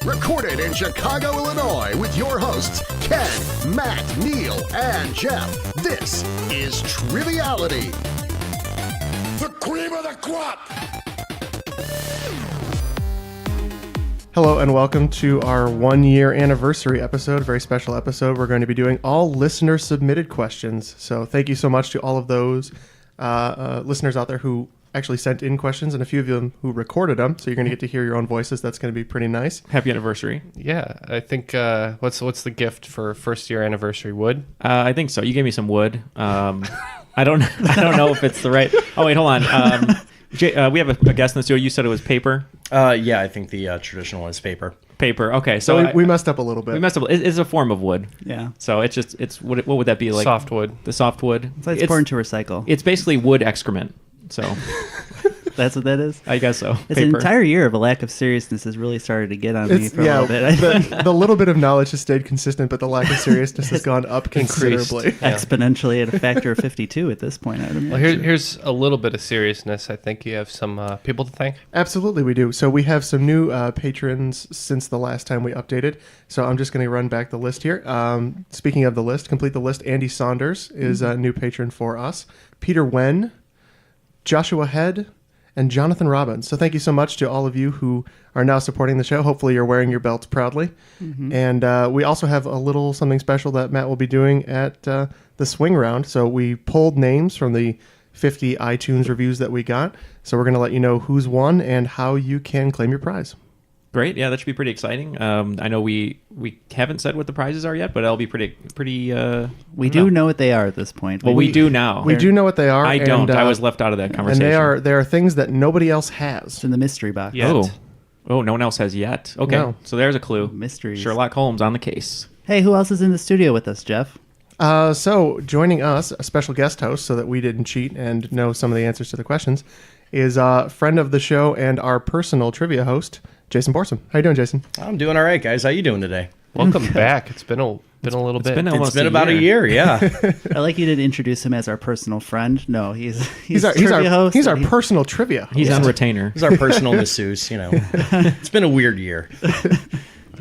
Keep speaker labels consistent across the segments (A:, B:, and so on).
A: Recorded in Chicago, Illinois, with your hosts, Ken, Matt, Neal, and Jeff. This is Triviality. The cream of the crop!
B: Hello and welcome to our 1-year anniversary episode, very special episode. We're going to be doing all listener submitted questions. So thank you so much to all of those listeners out there who actually sent in questions and a few of them who recorded them. So you're going to get to hear your own voices. That's going to be pretty nice.
C: Happy anniversary.
D: Yeah, I think what's the gift for first year anniversary? Wood?
C: I think so. You gave me some wood. I don't know if it's the right. Oh wait, hold on. We have a guest in the studio. You said it was paper.
E: Yeah, I think the traditional one is paper.
C: Paper. Okay,
B: so we messed up a little bit.
C: We messed up. It's a form of wood.
F: Yeah.
C: So it's what would that be like?
D: Softwood.
C: The softwood.
F: So it's important to recycle.
C: It's basically wood excrement. So
F: that's what that is?
C: I guess so.
F: It's an entire year of a lack of seriousness has really started to get on me for a little bit.
B: The little bit of knowledge has stayed consistent, but the lack of seriousness has gone up considerably.
F: Exponentially at a factor of 52 at this point, I'd imagine.
D: Well, here's a little bit of seriousness. I think you have some people to thank.
B: Absolutely, we do. So we have some new patrons since the last time we updated. So I'm just going to run back the list here. Speaking of the list, complete the list. Andy Saunders is a new patron for us. Peter Wen, Joshua Head, and Jonathan Robbins. So thank you so much to all of you who are now supporting the show. Hopefully you're wearing your belts proudly. Mm-hmm. And we also have a little something special that Matt will be doing at the swing round. So we pulled names from the 50 iTunes reviews that we got. So we're going to let you know who's won and how you can claim your prize.
C: Great. Yeah, that should be pretty exciting. I know we haven't said what the prizes are yet, but it'll be pretty.
F: We do know what they are at this point.
C: Well, we do now.
B: We do know what they are.
C: I don't. I was left out of that conversation.
B: And they are things that nobody else has.
F: It's in the mystery box.
C: Yet. Oh, no one else has yet. Okay, no. So there's a clue.
F: Mysteries.
C: Sherlock Holmes on the case.
F: Hey, who else is in the studio with us, Jeff?
B: So joining us, a special guest host, so that we didn't cheat and know some of the answers to the questions, is a friend of the show and our personal trivia host, Jason Borsom. How you doing, Jason?
E: I'm doing all right, guys. How you doing today?
D: Welcome back. It's been a little bit.
E: It's been about a year. Yeah.
F: I like you to introduce him as our personal friend. No, he's
B: our
F: trivia host.
B: He's our personal trivia host.
C: He's on retainer.
E: He's our personal masseuse. You know, it's been a weird year.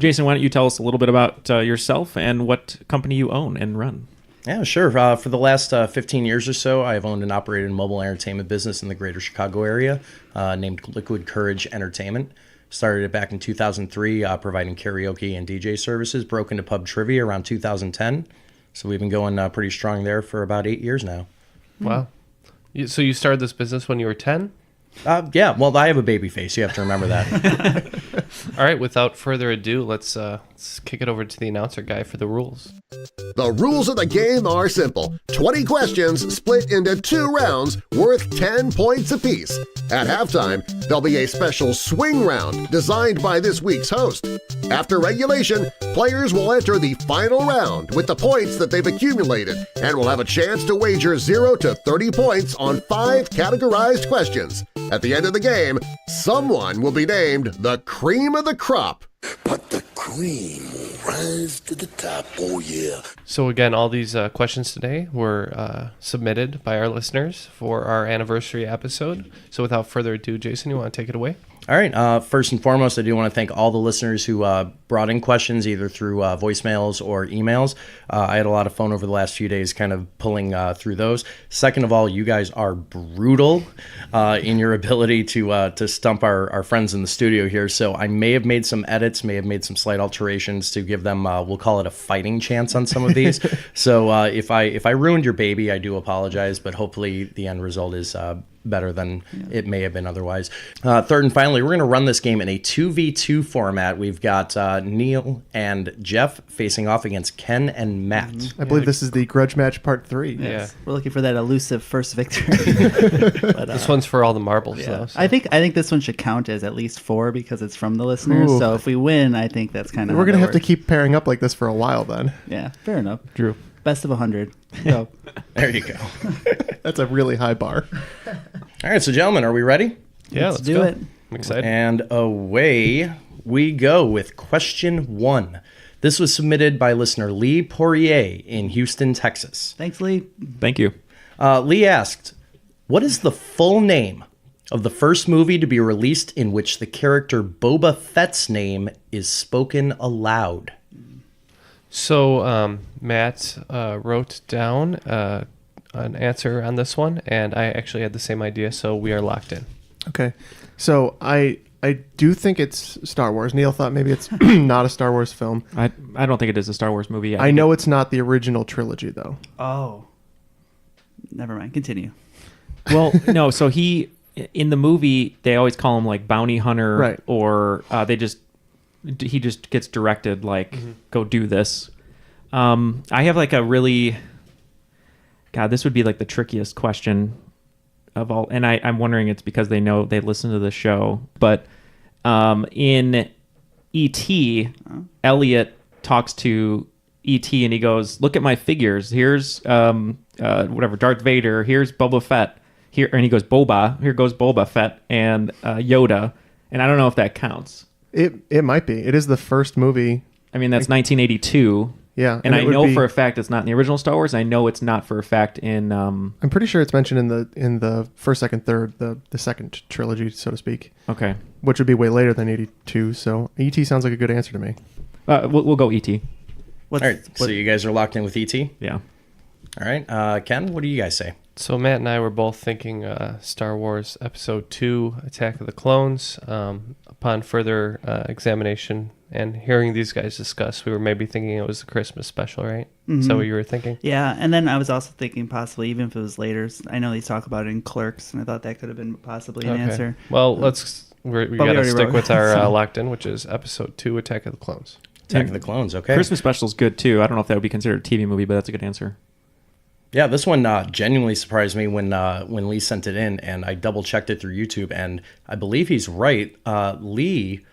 C: Jason, why don't you tell us a little bit about yourself and what company you own and run?
E: Yeah, sure. For the last 15 years or so, I've owned and operated a mobile entertainment business in the greater Chicago area named Liquid Kourage Entertainment. Started it back in 2003, providing karaoke and DJ services, broke into pub trivia around 2010. So we've been going pretty strong there for about 8 years now.
D: Wow. So you started this business when you were 10?
E: Yeah, well, I have a baby face. You have to remember that.
D: All right, without further ado, let's kick it over to the announcer guy for the rules.
A: The rules of the game are simple. 20 questions split into 2 rounds worth 10 points apiece. At halftime, there'll be a special swing round designed by this week's host. After regulation, players will enter the final round with the points that they've accumulated and will have a chance to wager 0 to 30 points on 5 categorized questions. At the end of the game, someone will be named the cream of the crop.
G: But the cream will rise to the top, oh yeah.
D: So again, all these questions today were submitted by our listeners for our anniversary episode. So without further ado, Jason, you want to take it away?
E: All right. First and foremost, I do want to thank all the listeners who brought in questions either through voicemails or emails. I had a lot of fun over the last few days kind of pulling through those. Second of all, you guys are brutal in your ability to stump our friends in the studio here. So I may have made some edits, may have made some slight alterations to give them, we'll call it a fighting chance on some of these. So if I ruined your baby, I do apologize, but hopefully the end result is better than it may have been otherwise. Third and finally, we're going to run this game in a 2v2 format. We've got Neal and Jeff facing off against Ken and Matt.
B: I believe this is the grudge match part 3.
F: Yes. Yeah. We're looking for that elusive first victory. But,
D: this one's for all the marbles, though. So.
F: I think this one should count as at least 4 because it's from the listeners.
B: Ooh.
F: So if we win, I think that's kind of
B: we're going to have to keep pairing up like this for a while then.
F: Yeah, fair enough.
C: Drew.
F: Best of 100. Go.
E: There you go.
B: That's a really high bar.
E: All right, so gentlemen, are we ready?
D: Yeah,
F: let's do it.
D: I'm excited.
E: And away we go with question 1. This was submitted by listener Lee Poirier in Houston, Texas.
F: Thanks, Lee.
C: Thank you.
E: Lee asked, what is the full name of the first movie to be released in which the character Boba Fett's name is spoken aloud?
D: So Matt wrote down an answer on this one, and I actually had the same idea, so we are locked in.
B: Okay. So I do think it's Star Wars. Neil thought maybe it's not a Star Wars film.
C: I don't think it is a Star Wars movie.
B: I know it's not the original trilogy, though.
F: Oh. Never mind. Continue.
C: Well, no. So in the movie, they always call him like bounty hunter,
B: Right.
C: or he just gets directed like, go do this. I have like a really, God, this would be like the trickiest question of all, and I'm wondering it's because they know they listen to the show, but in E.T., Elliot talks to E.T. and he goes, "Look at my figures. Here's whatever, Darth Vader. Here's Boba Fett. Here," and he goes, "Boba. Here goes Boba Fett and Yoda." And I don't know if that counts.
B: It might be. It is the first movie.
C: I mean, that's 1982.
B: Yeah,
C: and I know for a fact it's not in the original Star Wars. I know it's not for a fact in.
B: I'm pretty sure it's mentioned in the first, second, third, the second trilogy, so to speak.
C: Okay,
B: which would be way later than 82. So E.T. sounds like a good answer to me.
C: We'll go E.T.
E: All right, so you guys are locked in with E.T.?
C: Yeah.
E: All right, Ken, what do you guys say?
D: So Matt and I were both thinking Star Wars Episode 2, Attack of the Clones. Upon further examination and hearing these guys discuss, we were maybe thinking it was the Christmas special, right?
F: Mm-hmm.
D: Is that what you were thinking?
F: Yeah, and then I was also thinking possibly, even if it was later, I know they talk about it in Clerks, and I thought that could have been possibly an answer.
D: Well, we got to stick with our
F: so.
D: locked in, which is Episode 2, Attack of the Clones.
E: Attack of the Clones, okay.
C: Christmas special is good too. I don't know if that would be considered a TV movie, but that's a good answer.
E: Yeah, this one genuinely surprised me when Lee sent it in, and I double-checked it through YouTube, and I believe he's right. Lee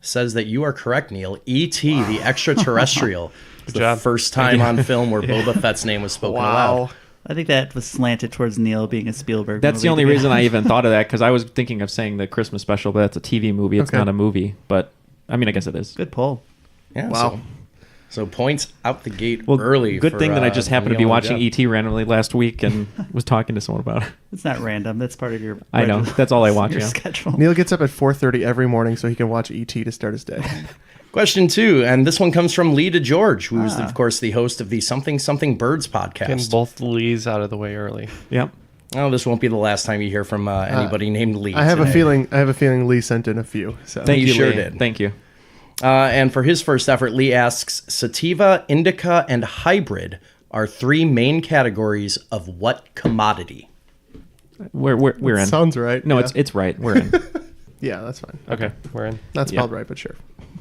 E: says that you are correct, Neil. E.T., the extraterrestrial, is the first time on film where Boba Fett's name was spoken aloud.
F: I think that was slanted towards Neil being a Spielberg
C: That's
F: movie.
C: the only reason I even thought of that, because I was thinking of saying the Christmas special, but that's a TV movie. It's not a movie, but I mean, I guess it is.
F: Good pull.
E: Yeah,
B: wow.
E: So points out the gate
C: Well,
E: early.
C: Good thing that I just happened to be
E: Neal and
C: watching
E: Jeff.
C: E.T. randomly last week and was talking to someone about it.
F: It's not random. That's part of your
C: I know. That's all I watch,
F: your
C: yeah.
F: schedule.
B: Neil gets up at 4:30 every morning so he can watch E.T. to start his day.
E: Question 2, and this one comes from Lee DeGeorge, who is, of course, the host of the Something Something Birds podcast.
D: Getting both Lees out of the way early.
C: Yep.
E: Oh, this won't be the last time you hear from anybody named Lee.
B: I have
E: today.
B: a feeling Lee sent in a few. So.
C: Thank
E: He
C: you,
E: sure
C: Lee.
E: did.
C: Thank you.
E: And for his first effort, Lee asks, sativa, indica, and hybrid are 3 main categories of what commodity?
C: We're in.
B: Sounds right.
C: No,
B: yeah.
C: it's right. We're in.
B: Yeah, that's fine.
C: Okay.
D: We're in.
B: Not spelled right, but sure.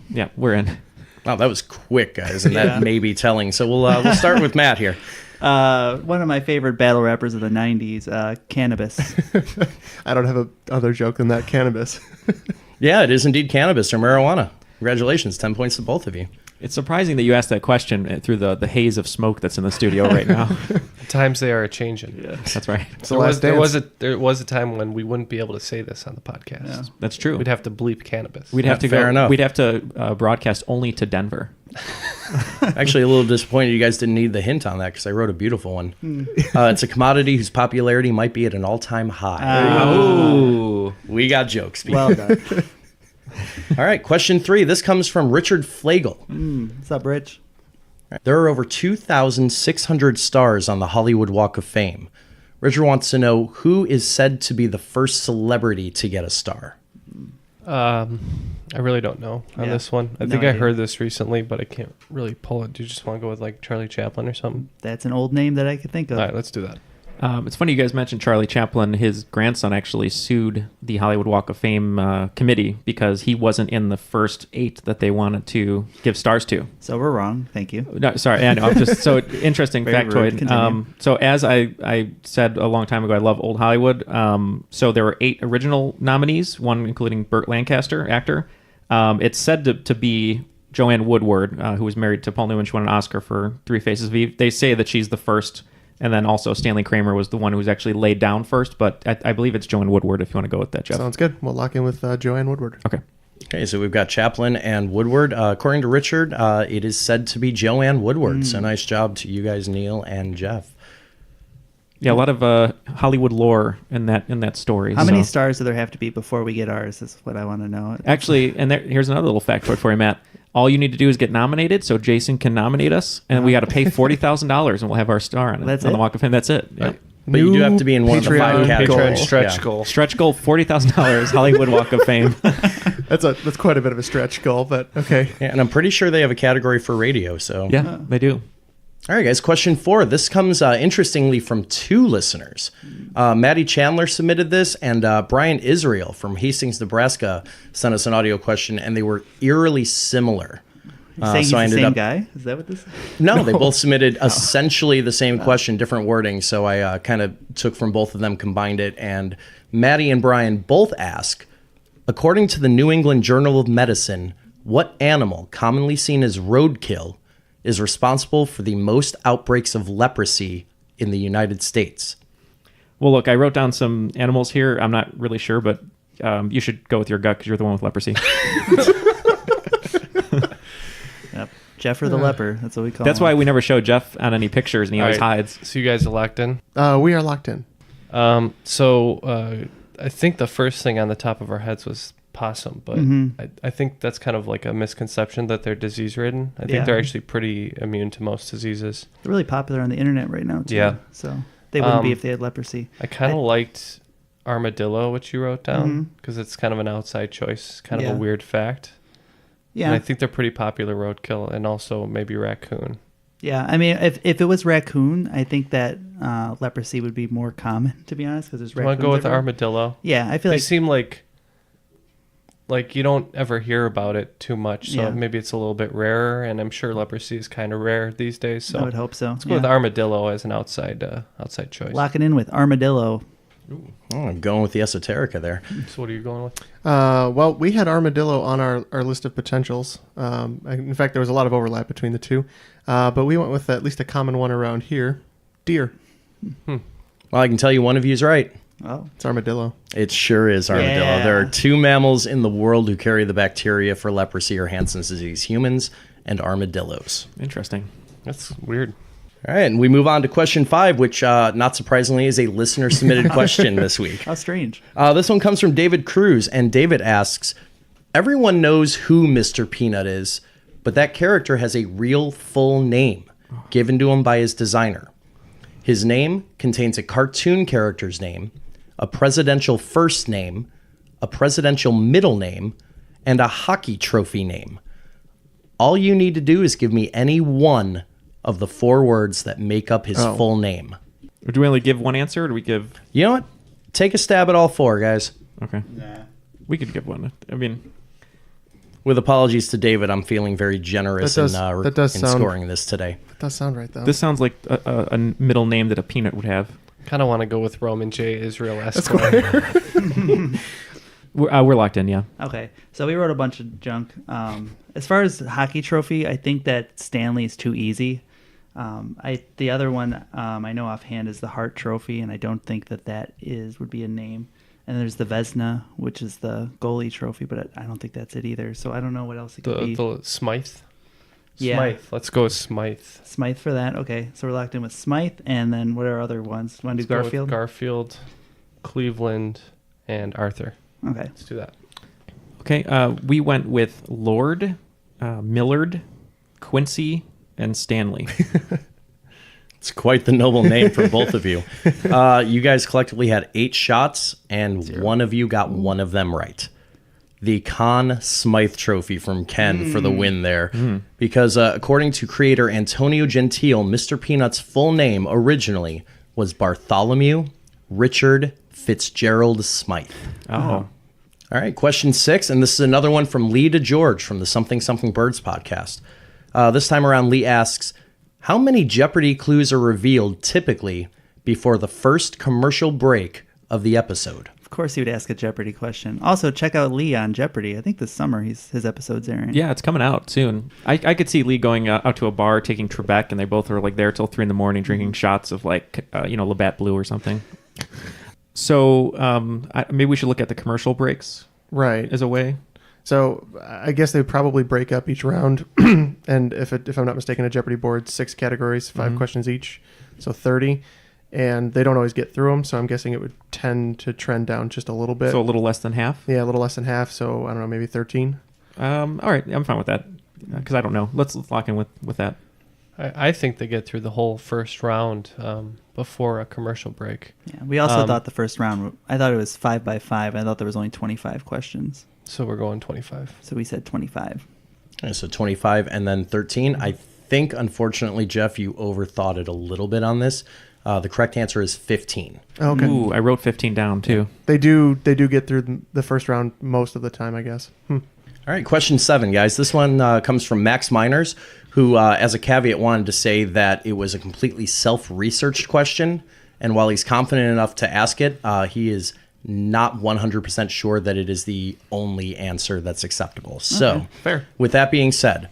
C: Yeah, we're in.
E: Wow, that was quick, guys, and that may be telling. So we'll start with Matt here.
F: One of my favorite battle rappers of the 90s, Cannabis.
B: I don't have a other joke than that. Cannabis.
E: Yeah, it is indeed cannabis or marijuana. Congratulations, 10 points to both of you.
C: It's surprising that you asked that question through the haze of smoke that's in the studio right now.
D: Times they are changing. Yeah.
C: That's right.
D: There was a time when we wouldn't be able to say this on the podcast.
F: Yeah.
C: That's true.
D: We'd have to bleep cannabis.
C: We'd have to
E: fair
C: go.
E: enough.
C: We'd have to broadcast only to Denver.
E: Actually, a little disappointed you guys didn't need the hint on that because I wrote a beautiful one. It's a commodity whose popularity might be at an all-time high.
C: Oh.
E: We got jokes, people.
F: Well done.
E: All right, question 3. This comes from Richard Flagel.
F: What's up, Rich?
E: There are over 2,600 stars on the Hollywood Walk of Fame. Richard wants to know who is said to be the first celebrity to get a star.
D: I really don't know on this one. I think I
F: idea.
D: heard this recently, but I can't really pull it. Do you just want to go with like Charlie Chaplin or something?
F: That's an old name that I could think of.
D: All right, let's do that.
C: It's funny you guys mentioned Charlie Chaplin. His grandson actually sued the Hollywood Walk of Fame committee because he wasn't in the first 8 that they wanted to give stars to.
F: So we're wrong. Thank you.
C: No, sorry, I know. I'm just so interesting
F: Very rude.
C: factoid.
F: Continue.
C: So as I said a long time ago, I love old Hollywood. So there were 8 original nominees, one including Burt Lancaster, actor. It's said to be Joanne Woodward, who was married to Paul Newman. She won an Oscar for Three Faces of Eve. They say that she's the first. And then also Stanley Kramer was the one who was actually laid down first, but I believe it's Joanne Woodward if you want to go with that, Jeff.
B: Sounds good. We'll lock in with Joanne Woodward.
C: Okay.
E: Okay, so we've got Chaplin and Woodward. According to Richard, it is said to be Joanne Woodward. So nice job to you guys, Neal and Jeff.
C: Yeah, a lot of Hollywood lore in that story.
F: How many
C: so.
F: stars do there have to be before we get ours? Is what I want to know.
C: Actually, and here's another little factoid for you, Matt. All you need to do is get nominated, so Jason can nominate us, and we got to pay $40,000, and we'll have our star on it.
F: That's
C: on the
F: it?
C: Walk of Fame. That's it. Yep.
E: But you do have to be in one of the 5
B: Patreon
E: categories.
B: goal.
D: Stretch
E: Yeah.
D: goal.
C: Stretch goal, $40,000, Hollywood Walk of Fame.
B: That's quite a bit of a stretch goal, but okay.
E: Yeah, and I'm pretty sure they have a category for radio. So
C: Yeah, they do.
E: All right, guys. Question 4. This comes interestingly from 2 listeners. Maddie Chandler submitted this, and Brian Israel from Hastings, Nebraska, sent us an audio question, and they were eerily similar.
F: You're saying
E: so I
F: he's the
E: ended
F: same
E: up-
F: guy? Is that what this is?
E: No, they both submitted essentially the same question, different wording. So I kind of took from both of them, combined it, and Maddie and Brian both ask, according to the New England Journal of Medicine, what animal commonly seen as roadkill is responsible for the most outbreaks of leprosy in the United States?
C: Well, look, I wrote down some animals here. I'm not really sure, but you should go with your gut because you're the one with leprosy.
F: Yep. Jeff or the leper. That's what we call
C: That's
F: him.
C: why we never show Jeff on any pictures, and he always
D: All right,
C: hides.
D: So you guys are locked in.
B: We are locked in.
D: So I think the first thing on the top of our heads was possum, but I think that's kind of like a misconception that they're disease ridden. I
F: Yeah.
D: think they're actually pretty immune to most diseases.
F: They're really popular on the internet right now, too.
D: Yeah.
F: So they wouldn't be if they had leprosy.
D: I kind of liked armadillo, which you wrote down, because it's kind of an outside choice, kind of
F: Yeah.
D: a weird fact.
F: Yeah.
D: And I think they're pretty popular roadkill, and also maybe raccoon.
F: Yeah. I mean, if it was raccoon, I think that leprosy would be more common, to be honest, because there's
D: Do you want
F: raccoons
D: to go with
F: everywhere.
D: armadillo?
F: Yeah. I feel
D: They
F: like
D: seem like you don't ever hear about it too much, so
F: Yeah.
D: maybe it's a little bit rarer, and I'm sure leprosy is kind of rare these days. So
F: I would hope so.
D: let's go with armadillo as an outside choice.
F: Lock it in with armadillo.
E: Oh, I'm going with the esoterica there.
D: So what are you going with?
B: Well, we had armadillo on our list of potentials. In fact, there was a lot of overlap between the two. But we went with at least a common one around here. Deer.
E: Well, I can tell you one of you is right.
F: Oh.
B: It's armadillo.
E: It sure is armadillo.
F: Yeah.
E: There are 2 mammals in the world who carry the bacteria for leprosy or Hansen's disease, humans and armadillos.
C: Interesting.
D: That's weird.
E: All right, and we move on to question 5, which, not surprisingly, is a listener-submitted question this week.
F: How strange.
E: This one comes from David Cruz, and David asks, everyone knows who Mr. Peanut is, but that character has a real full name given to him by his designer. His name contains a cartoon character's name, a presidential first name, a presidential middle name, and a hockey trophy name. All you need to do is give me any one of the 4 words that make up his full name.
C: Do we only give one answer, or do we give...
E: You know what? Take a stab at all 4, guys.
C: Okay. We could give one. I mean...
E: With apologies to David, I'm feeling very generous in
B: sound-
E: scoring this today.
B: That does sound right, though.
C: This sounds like a middle name that a peanut would have.
D: Kind of want to go with Roman J. Israel Esquire.
C: We're locked in, yeah.
F: Okay, so we wrote a bunch of junk. As far as hockey trophy, I think that Stanley is too easy. The other one I know offhand is the Hart Trophy, and I don't think that would be a name. And there's the Vezina, which is the goalie trophy, but I don't think that's it either. So I don't know what else it could be.
D: The Smythe.
F: Yeah.
D: Smythe. Let's go with Smythe.
F: Smythe for that. Okay, so we're locked in with Smythe, and then what are other ones? Want to do
D: Let's go with
F: Garfield?
D: Garfield, Cleveland, and Arthur.
F: Okay.
D: Let's do that.
C: Okay, we went with Lord, Millard, Quincy, and Stanley.
E: It's quite the noble name for both of you. You guys collectively had 8 shots, and 1 of you got one of them right. The Conn Smythe Trophy from Ken for the win there. Because according to creator Antonio Gentile, Mr. Peanut's full name originally was Bartholomew Richard Fitzgerald Smythe.
C: Oh.
E: All right, question 6, and this is another one from Lee to George from the Something Something Birds podcast. This time around, Lee asks, how many Jeopardy clues are revealed typically before the first commercial break of the episode?
F: Of course, he would ask a Jeopardy question. Also, check out Lee on Jeopardy. I think this summer his episode's airing.
C: Yeah, it's coming out soon. I could see Lee going out to a bar, taking Trebek, and they both are like there till 3 a.m. drinking shots of like, Labatt Blue or something. So maybe we should look at the commercial breaks
B: Right.
C: as a way.
B: So I guess they probably break up each round, and if I'm not mistaken, a Jeopardy board 6 categories, 5 questions each, so 30. and they don't always get through them. So I'm guessing it would tend to trend down just a little bit.
C: So a little less than half?
B: Yeah, a little less than half. So I don't know, maybe 13.
C: All right, I'm fine with that because I don't know. Let's lock in with that.
D: I think they get through the whole first round before a commercial break.
F: Yeah, we also thought the first round, I thought it was 5 by 5. I thought there was only 25 questions.
D: So we're going 25.
F: So we said 25.
E: Okay, so 25 and then 13. I think, unfortunately, Jeff, you overthought it a little bit on this. The correct answer is 15.
B: Okay.
C: Ooh, I wrote 15 down too.
B: They do get through the first round most of the time, I guess.
E: All right, question 7, guys. This one comes from Max Miners, who, as a caveat, wanted to say that it was a completely self-researched question. And while he's confident enough to ask it, he is not 100% sure that it is the only answer that's acceptable. So,
B: fair.
E: With that being said,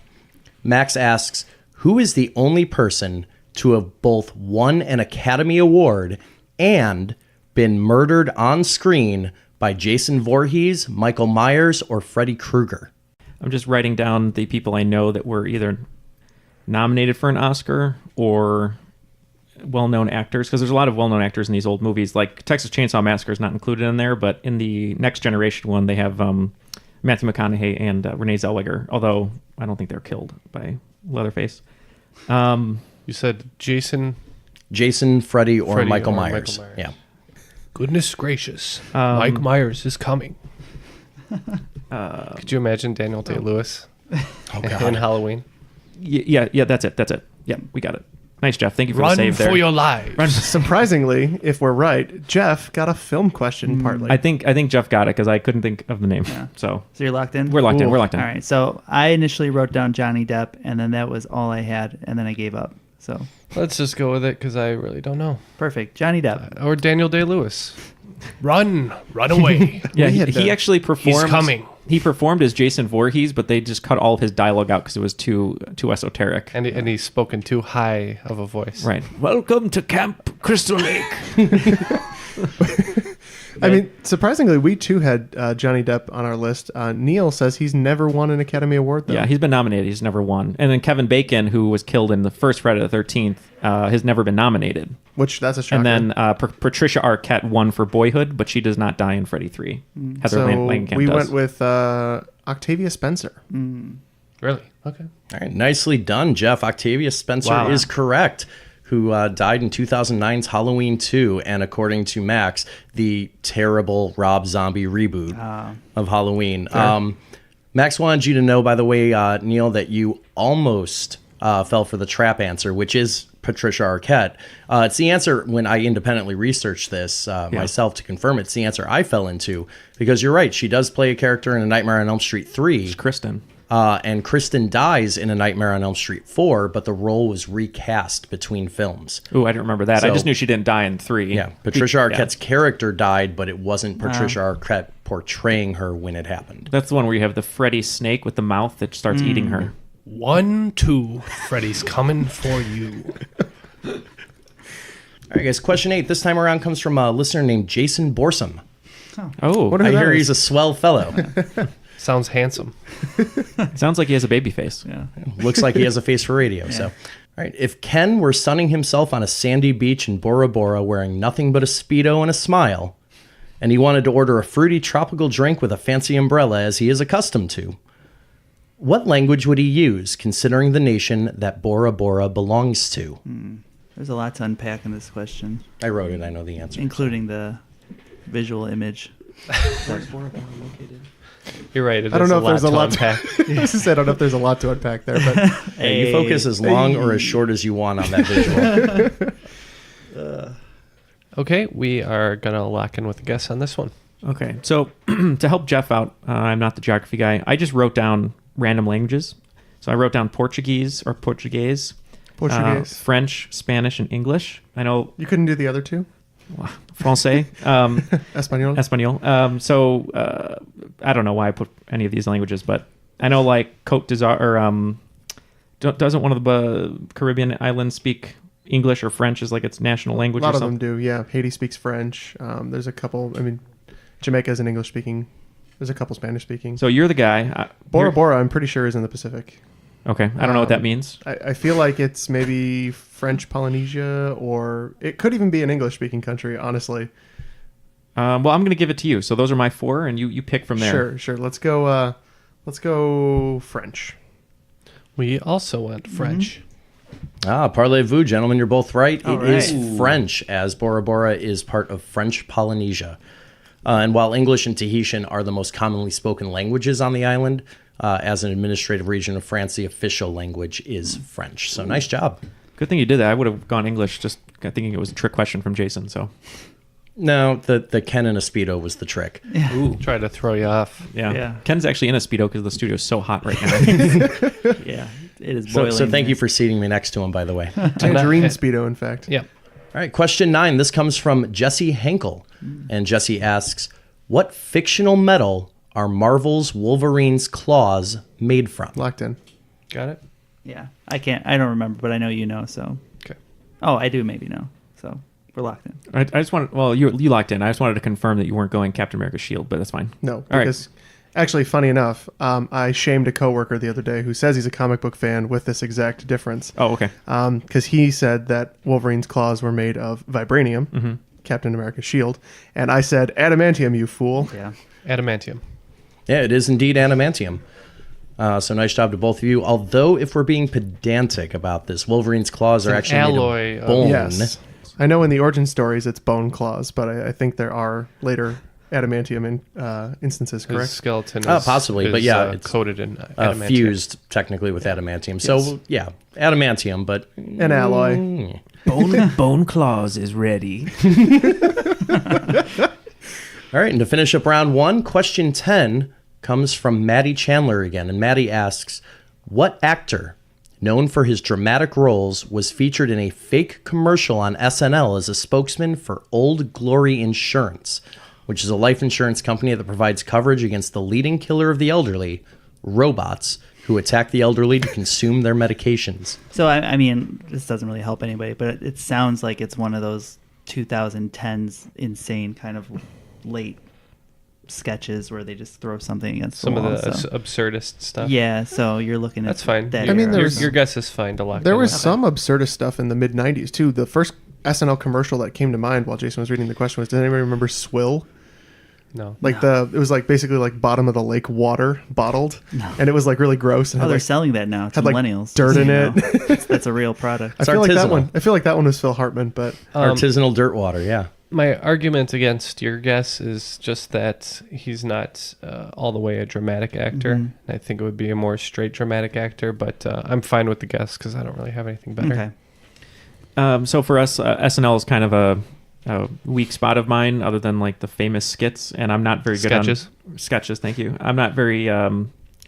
E: Max asks, who is the only person to have both won an Academy Award and been murdered on screen by Jason Voorhees, Michael Myers, or Freddy Krueger?
C: I'm just writing down the people I know that were either nominated for an Oscar or well-known actors, because there's a lot of well-known actors in these old movies. Like Texas Chainsaw Massacre is not included in there, but in the Next Generation one, they have Matthew McConaughey and Renee Zellweger, although I don't think they're killed by Leatherface.
D: You said Jason,
E: Freddy, or
D: Freddy
E: Michael
D: or
E: Myers.
D: Michael Myers.
E: Yeah.
D: Goodness gracious. Mike Myers is coming. Could you imagine Daniel Day-Lewis in Halloween?
C: Yeah, that's it. Yeah, we got it. Nice, Jeff. Thank you for
D: Run
C: the save there.
D: for your lives.
B: Surprisingly, if we're right, Jeff got a film question partly.
C: I think Jeff got it because I couldn't think of the name.
F: Yeah.
C: So
F: you're locked in?
C: We're locked in. We're locked in.
F: All right. So I initially wrote down Johnny Depp, and then that was all I had, and then I gave up. So
D: Let's just go with it because I really don't know.
F: perfect. Johnny Depp.
D: Or Daniel Day-Lewis. Run away.
C: yeah,
B: We had
C: he
B: to-
C: actually performed.
D: He's coming.
C: He performed as Jason Voorhees, but they just cut all of his dialogue out because it was too esoteric.
D: And he's spoken too high of a voice.
C: Right. Welcome to Camp Crystal Lake.
B: I mean, surprisingly, we too had Johnny Depp on our list. Neal says he's never won an Academy Award, though.
C: Yeah, he's been nominated. He's never won. And then Kevin Bacon, who was killed in the first Friday the 13th, has never been nominated.
B: Which, that's a shocker.
C: And then Patricia Arquette won for Boyhood, but she does not die in Freddy 3. Heather
B: so
C: Langenkamp
B: we
C: does.
B: went with Octavia Spencer.
D: Really? Okay.
E: All right, nicely done, Jeff. Octavia Spencer
C: Wow.
E: is correct, who died in 2009's Halloween 2, and according to Max, the terrible Rob Zombie reboot of Halloween. Max wanted you to know, by the way, Neal, that you almost fell for the trap answer, which is Patricia Arquette. It's the answer when I independently researched this myself to confirm it. It's the answer I fell into, because you're right. She does play a character in A Nightmare on Elm Street 3.
C: It's Kristen.
E: And Kristen dies in A Nightmare on Elm Street 4, but the role was recast between films.
C: Ooh, I didn't remember that. I
E: So-
C: just knew she didn't die in 3.
E: Yeah, Patricia Arquette's character died, but it wasn't Patricia Arquette portraying her when it happened.
C: That's the one where you have the Freddy snake with the mouth that starts eating her.
D: 1, 2, Freddy's coming for you.
E: All right, guys, question 8 this time around comes from a listener named Jason Borsom.
C: Oh,
B: Wonder
E: I
B: who that
E: hear
B: is.
E: he's a swell fellow.
D: Sounds handsome.
C: sounds like he has a baby face.
F: Yeah.
E: Looks like he has a face for radio. So, all right, if Ken were sunning himself on a sandy beach in Bora Bora wearing nothing but a Speedo and a smile, and he wanted to order a fruity tropical drink with a fancy umbrella as he is accustomed to, what language would he use, considering the nation that Bora Bora belongs to?
F: There's a lot to unpack in this question,
E: I wrote it. I know the answer.
F: including the visual image.
D: You're right. It
B: I don't
D: is
B: know if there's a
D: to
B: lot
D: unpack.
B: I don't know if there's a lot to unpack there, but
E: Hey, you focus as long or as short as you want on that visual.
D: Okay, we are going to lock in with a guess on this one.
C: Okay, so to help Jeff out, I'm not the geography guy. I just wrote down random languages. So I wrote down Portuguese, French, Spanish, and English. I know
B: you couldn't do the other two?
C: Francais,
B: Espanol?
C: Espanol. So I don't know why I put any of these languages, but I know like Côte d'Azur, or doesn't one of the Caribbean islands speak English or French as like its national language?
B: A lot
C: or
B: of them
C: something?
B: do, yeah. Haiti speaks French. There's a couple, Jamaica is an English speaking. There's a couple Spanish speaking.
C: So you're the guy.
B: Bora Bora, I'm pretty sure, is in the Pacific.
C: Okay, I don't know what that means.
B: I feel like it's maybe French Polynesia, or it could even be an English-speaking country, honestly.
C: Well, I'm going to give it to you. So those are my 4, and you pick from there.
B: Sure. Let's go French.
D: We also went French.
E: Parlez-vous, gentlemen. You're both right.
F: All
E: It is
F: right.
E: French, as Bora Bora is part of French Polynesia. And while English and Tahitian are the most commonly spoken languages on the island, as an administrative region of France, the official language is French. So nice job.
C: Good thing you did that. I would have gone English, just thinking it was a trick question from Jason. So
E: No, the Ken and a Speedo was the trick.
C: Ooh.
D: Try to throw you off.
C: Yeah. Ken's actually in a Speedo because the studio is so hot right now.
F: Yeah, it is
E: So,
F: boiling.
E: so thank
F: there.
E: you for seating me next to him, by the way.
B: Tangerine Speedo, in fact.
D: Yeah.
E: All right, question 9. This comes from Jesse Henkel. And Jesse asks, what fictional metal are Marvel's Wolverine's claws made from?
B: Locked in.
D: Got it?
F: Yeah, I don't remember, but I know you know. So.
D: Okay.
F: Oh, I do maybe know. So we're locked in.
C: I just wanted. Well, you locked in. I just wanted to confirm that you weren't going Captain America's shield, but that's fine.
B: No,
C: All right.
B: because actually, funny enough, I shamed a coworker the other day who says he's a comic book fan with this exact difference.
C: Oh, okay.
B: Because he said that Wolverine's claws were made of vibranium, Captain America's shield, and I said adamantium, you fool.
F: Yeah.
D: Adamantium.
E: Yeah, it is indeed adamantium. So nice job to both of you. Although, if we're being pedantic about this, Wolverine's claws are
D: an
E: actually
D: alloy
E: made
D: of-
E: of bone.
B: Yes, I know in the origin stories it's bone claws, but I think there are later adamantium instances.
D: His
B: Correct?
D: skeleton
E: Oh,
D: is,
E: possibly, but
D: is,
E: yeah, it's,
D: coated in adamantium.
E: fused technically with adamantium. So yeah, adamantium, but
B: An alloy.
C: Bone claws is ready.
E: all right. And to finish up round 1, question 10 comes from Maddie Chandler again, and Maddie asks, what actor known for his dramatic roles was featured in a fake commercial on SNL as a spokesman for Old Glory Insurance, which is a life insurance company that provides coverage against the leading killer of the elderly, robots, who attack the elderly to consume their medications.
F: So I mean, this doesn't really help anybody, but it sounds like it's one of those 2010s insane kind of late sketches where they just throw something against
D: Some
F: the
D: of
F: wall.
D: the
F: so.
D: absurdist stuff.
F: Yeah, so you're looking at
D: That's fine.
F: that
B: I mean,
F: era.
B: there's-
D: your guess is fine to lock
B: There
D: in
B: was
D: with.
B: some absurdist stuff in the mid '90s too. The first SNL commercial that came to mind while Jason was reading the question was, does anybody remember Swill?
D: No.
B: Like it was like basically like bottom of the lake water bottled, and it was like really gross. And
F: Oh,
B: had
F: they're
B: like,
F: selling that now to
B: had, like,
F: millennials.
B: dirt
F: just
B: in
F: so you
B: it.
F: know. That's a real product.
B: I feel like that
E: artisanal.
B: one. I feel like that one was Phil Hartman, but
E: Artisanal dirt water, yeah.
D: My argument against your guess is just that he's not all the way a dramatic actor. I think it would be a more straight dramatic actor, but I'm fine with the guess because I don't really have anything better.
F: Okay.
C: So for us, SNL is kind of a weak spot of mine, other than like the famous skits, and I'm not very good
D: Sketches.
C: on sketches. Thank you. I'm not very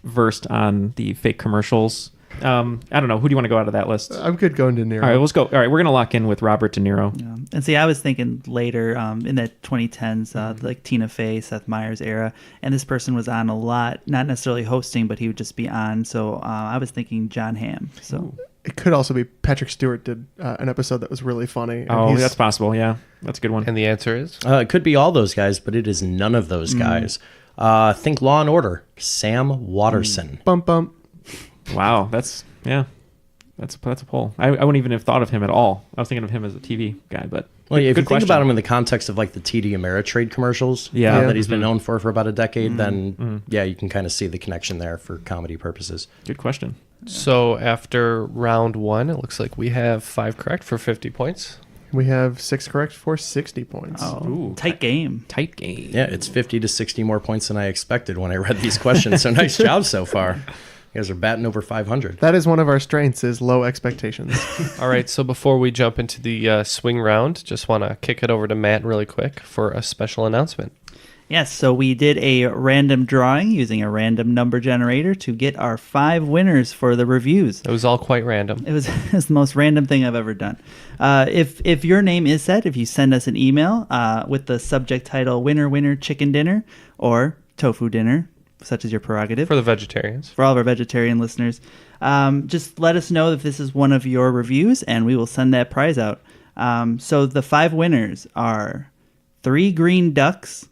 C: versed on the fake commercials. I don't know. Who do you want to go out of that list?
B: I'm good going to Nero.
C: All right, let's go. All right, we're gonna lock in with Robert De Niro.
F: Yeah. And see, I was thinking later in that 2010s, like Tina Fey, Seth Meyers era, and this person was on a lot, not necessarily hosting, but he would just be on. So I was thinking John Hamm. So
B: It could also be Patrick Stewart did an episode that was really funny. and
C: Oh,
B: he's-
C: that's possible. Yeah, that's a good one.
D: And the answer is?
E: It could be all those guys, but it is none of those guys. Think Law and Order, Sam Watterson.
B: bump bump.
C: Wow, that's a pull. I wouldn't even have thought of him at all. I was thinking of him as a TV guy, but
E: Well, yeah, if
C: good
E: you think
C: question.
E: about him in the context of like the TD Ameritrade commercials
C: Yeah.
E: that he's been known for about a decade, then yeah, you can kind of see the connection there for comedy purposes.
C: Good question.
D: So after round 1, it looks like we have 5 correct for 50 points.
B: We have 6 correct for 60 points.
F: oh,
C: Ooh,
F: tight game.
C: Tight game.
E: Yeah, it's 50 to 60 more points than I expected when I read these questions. So nice job so far. You guys are batting over 500.
B: That is one of our strengths: is low expectations.
D: All right, so before we jump into the swing round, just want to kick it over to Matt really quick for a special announcement.
F: Yes, so we did a random drawing using a random number generator to get our 5 winners for the reviews.
D: It was all quite random.
F: It was it's the most random thing I've ever done. If your name is said, if you send us an email with the subject title "Winner Winner Chicken Dinner" or "Tofu Dinner," such as your prerogative,
D: For the vegetarians.
F: for all of our vegetarian listeners, just let us know if this is one of your reviews, and we will send that prize out. So the 5 winners are 3 Green Ducks,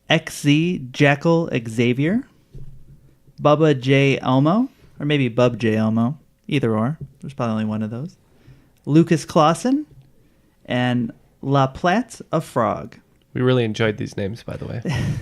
F: XZ Jackal Xavier, Bubba J Elmo, or maybe Bub J. Elmo. Either or. There's probably only one of those. Lucas Clausen and La Platte a Frog.
D: We really enjoyed these names, by the way.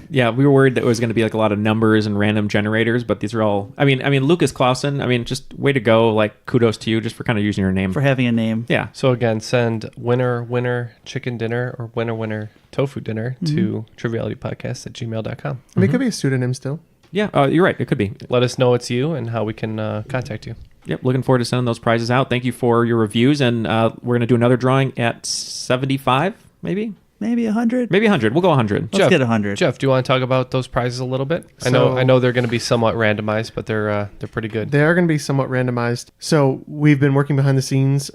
C: Yeah, we were worried that it was going to be like a lot of numbers and random generators, but these are all. I mean, Lucas Clausen. I mean, just way to go! Like, kudos to you just for kind of using your name.
F: For having a name.
C: Yeah.
D: So again, send winner chicken dinner or winner tofu dinner to trivialitypodcast@gmail.com.
B: I mean, it could be a pseudonym still.
C: Yeah, you're right. It could be.
D: Let us know it's you and how we can contact you.
C: Yep. Looking forward to sending those prizes out. Thank you for your reviews, and we're going to do another drawing at 75, maybe.
F: Maybe 100.
C: Maybe 100. We'll go 100.
F: Let's get 100.
D: Jeff, do you want to talk about those prizes a little bit? I
B: So-
D: know they're going to be somewhat randomized, but they're pretty good.
B: They are going to be somewhat randomized. So we've been working behind the scenes,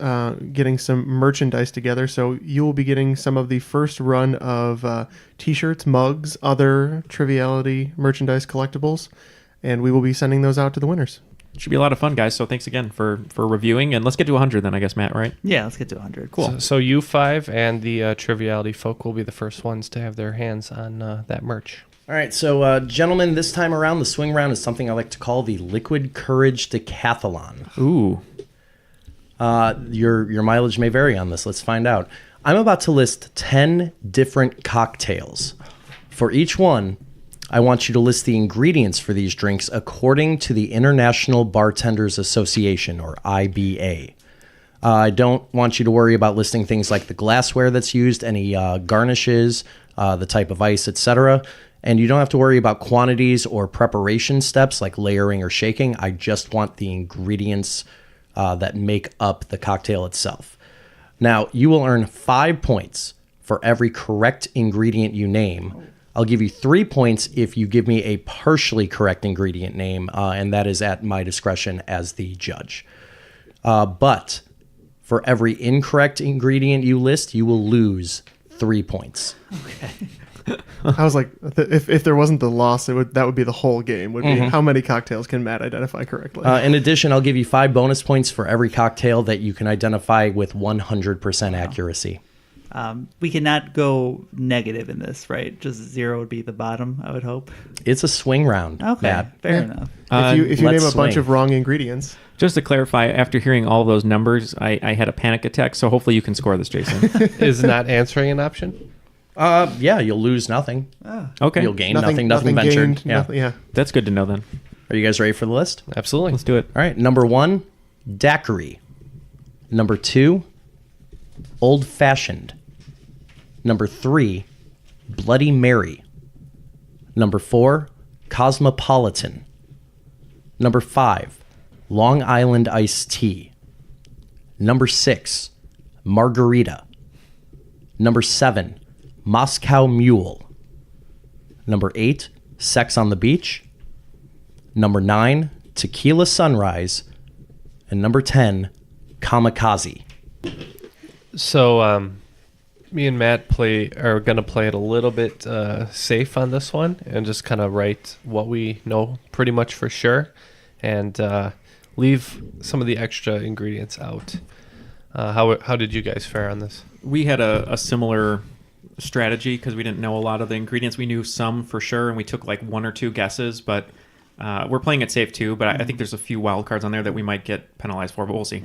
B: getting some merchandise together. So you will be getting some of the first run of T-shirts, mugs, other Triviality merchandise collectibles, and we will be sending those out to the winners.
C: Should be a lot of fun, guys. So thanks again for reviewing, and let's get to 100 then, I guess, Matt, right?
F: Yeah, let's get to 100.
C: Cool.
D: So you five and the Triviality folk will be the first ones to have their hands on that merch.
E: All right, so gentlemen, this time around, the swing round is something I like to call the Liquid Kourage Decathlon.
C: Ooh.
E: Your mileage may vary on this. Let's find out. I'm about to list 10 different cocktails. For each one, I want you to list the ingredients for these drinks according to the International Bartenders Association, or IBA. I don't want you to worry about listing things like the glassware that's used, any garnishes, the type of ice, etc. And you don't have to worry about quantities or preparation steps like layering or shaking. I just want the ingredients that make up the cocktail itself. Now, you will earn 5 points for every correct ingredient you name. I'll give you 3 points if you give me a partially correct ingredient name, and that is at my discretion as the judge. But for every incorrect ingredient you list, you will lose 3 points.
B: I was like, if there wasn't the loss, that would be the whole game. Would be how many cocktails can Matt identify correctly?
E: In addition, I'll give you 5 bonus points for every cocktail that you can identify with 100% accuracy.
F: We cannot go negative in this, right? Just 0 would be the bottom, I would hope.
E: It's a swing round,
F: Okay,
E: Matt.
F: fair enough.
B: if you name
E: let's
B: a bunch
E: swing.
B: of wrong ingredients.
C: Just to clarify, after hearing all those numbers, I had a panic attack, so hopefully you can score this, Jason.
D: Is not answering an option?
E: Yeah, you'll lose nothing.
C: Okay.
E: You'll gain nothing ventured.
B: gained,
E: Yeah.
B: nothing- yeah.
C: That's good to know then.
E: Are you guys ready for the list?
D: Absolutely.
C: Let's do it.
E: All right, number 1, daiquiri. Number 2, old fashioned. Number 3, Bloody Mary. Number 4, cosmopolitan. Number 5, Long Island iced tea. Number 6, margarita. Number 7, Moscow Mule. Number 8, Sex on the Beach. Number 9, Tequila Sunrise. And number 10, Kamikaze.
D: So me and Matt are going to play it a little bit safe on this one and just kind of write what we know pretty much for sure and leave some of the extra ingredients out. How did you guys fare on this?
C: We had a similar strategy because we didn't know a lot of the ingredients. We knew some for sure, and we took like 1 or 2 guesses, but we're playing it safe too. But I think there's a few wild cards on there that we might get penalized for, but we'll see.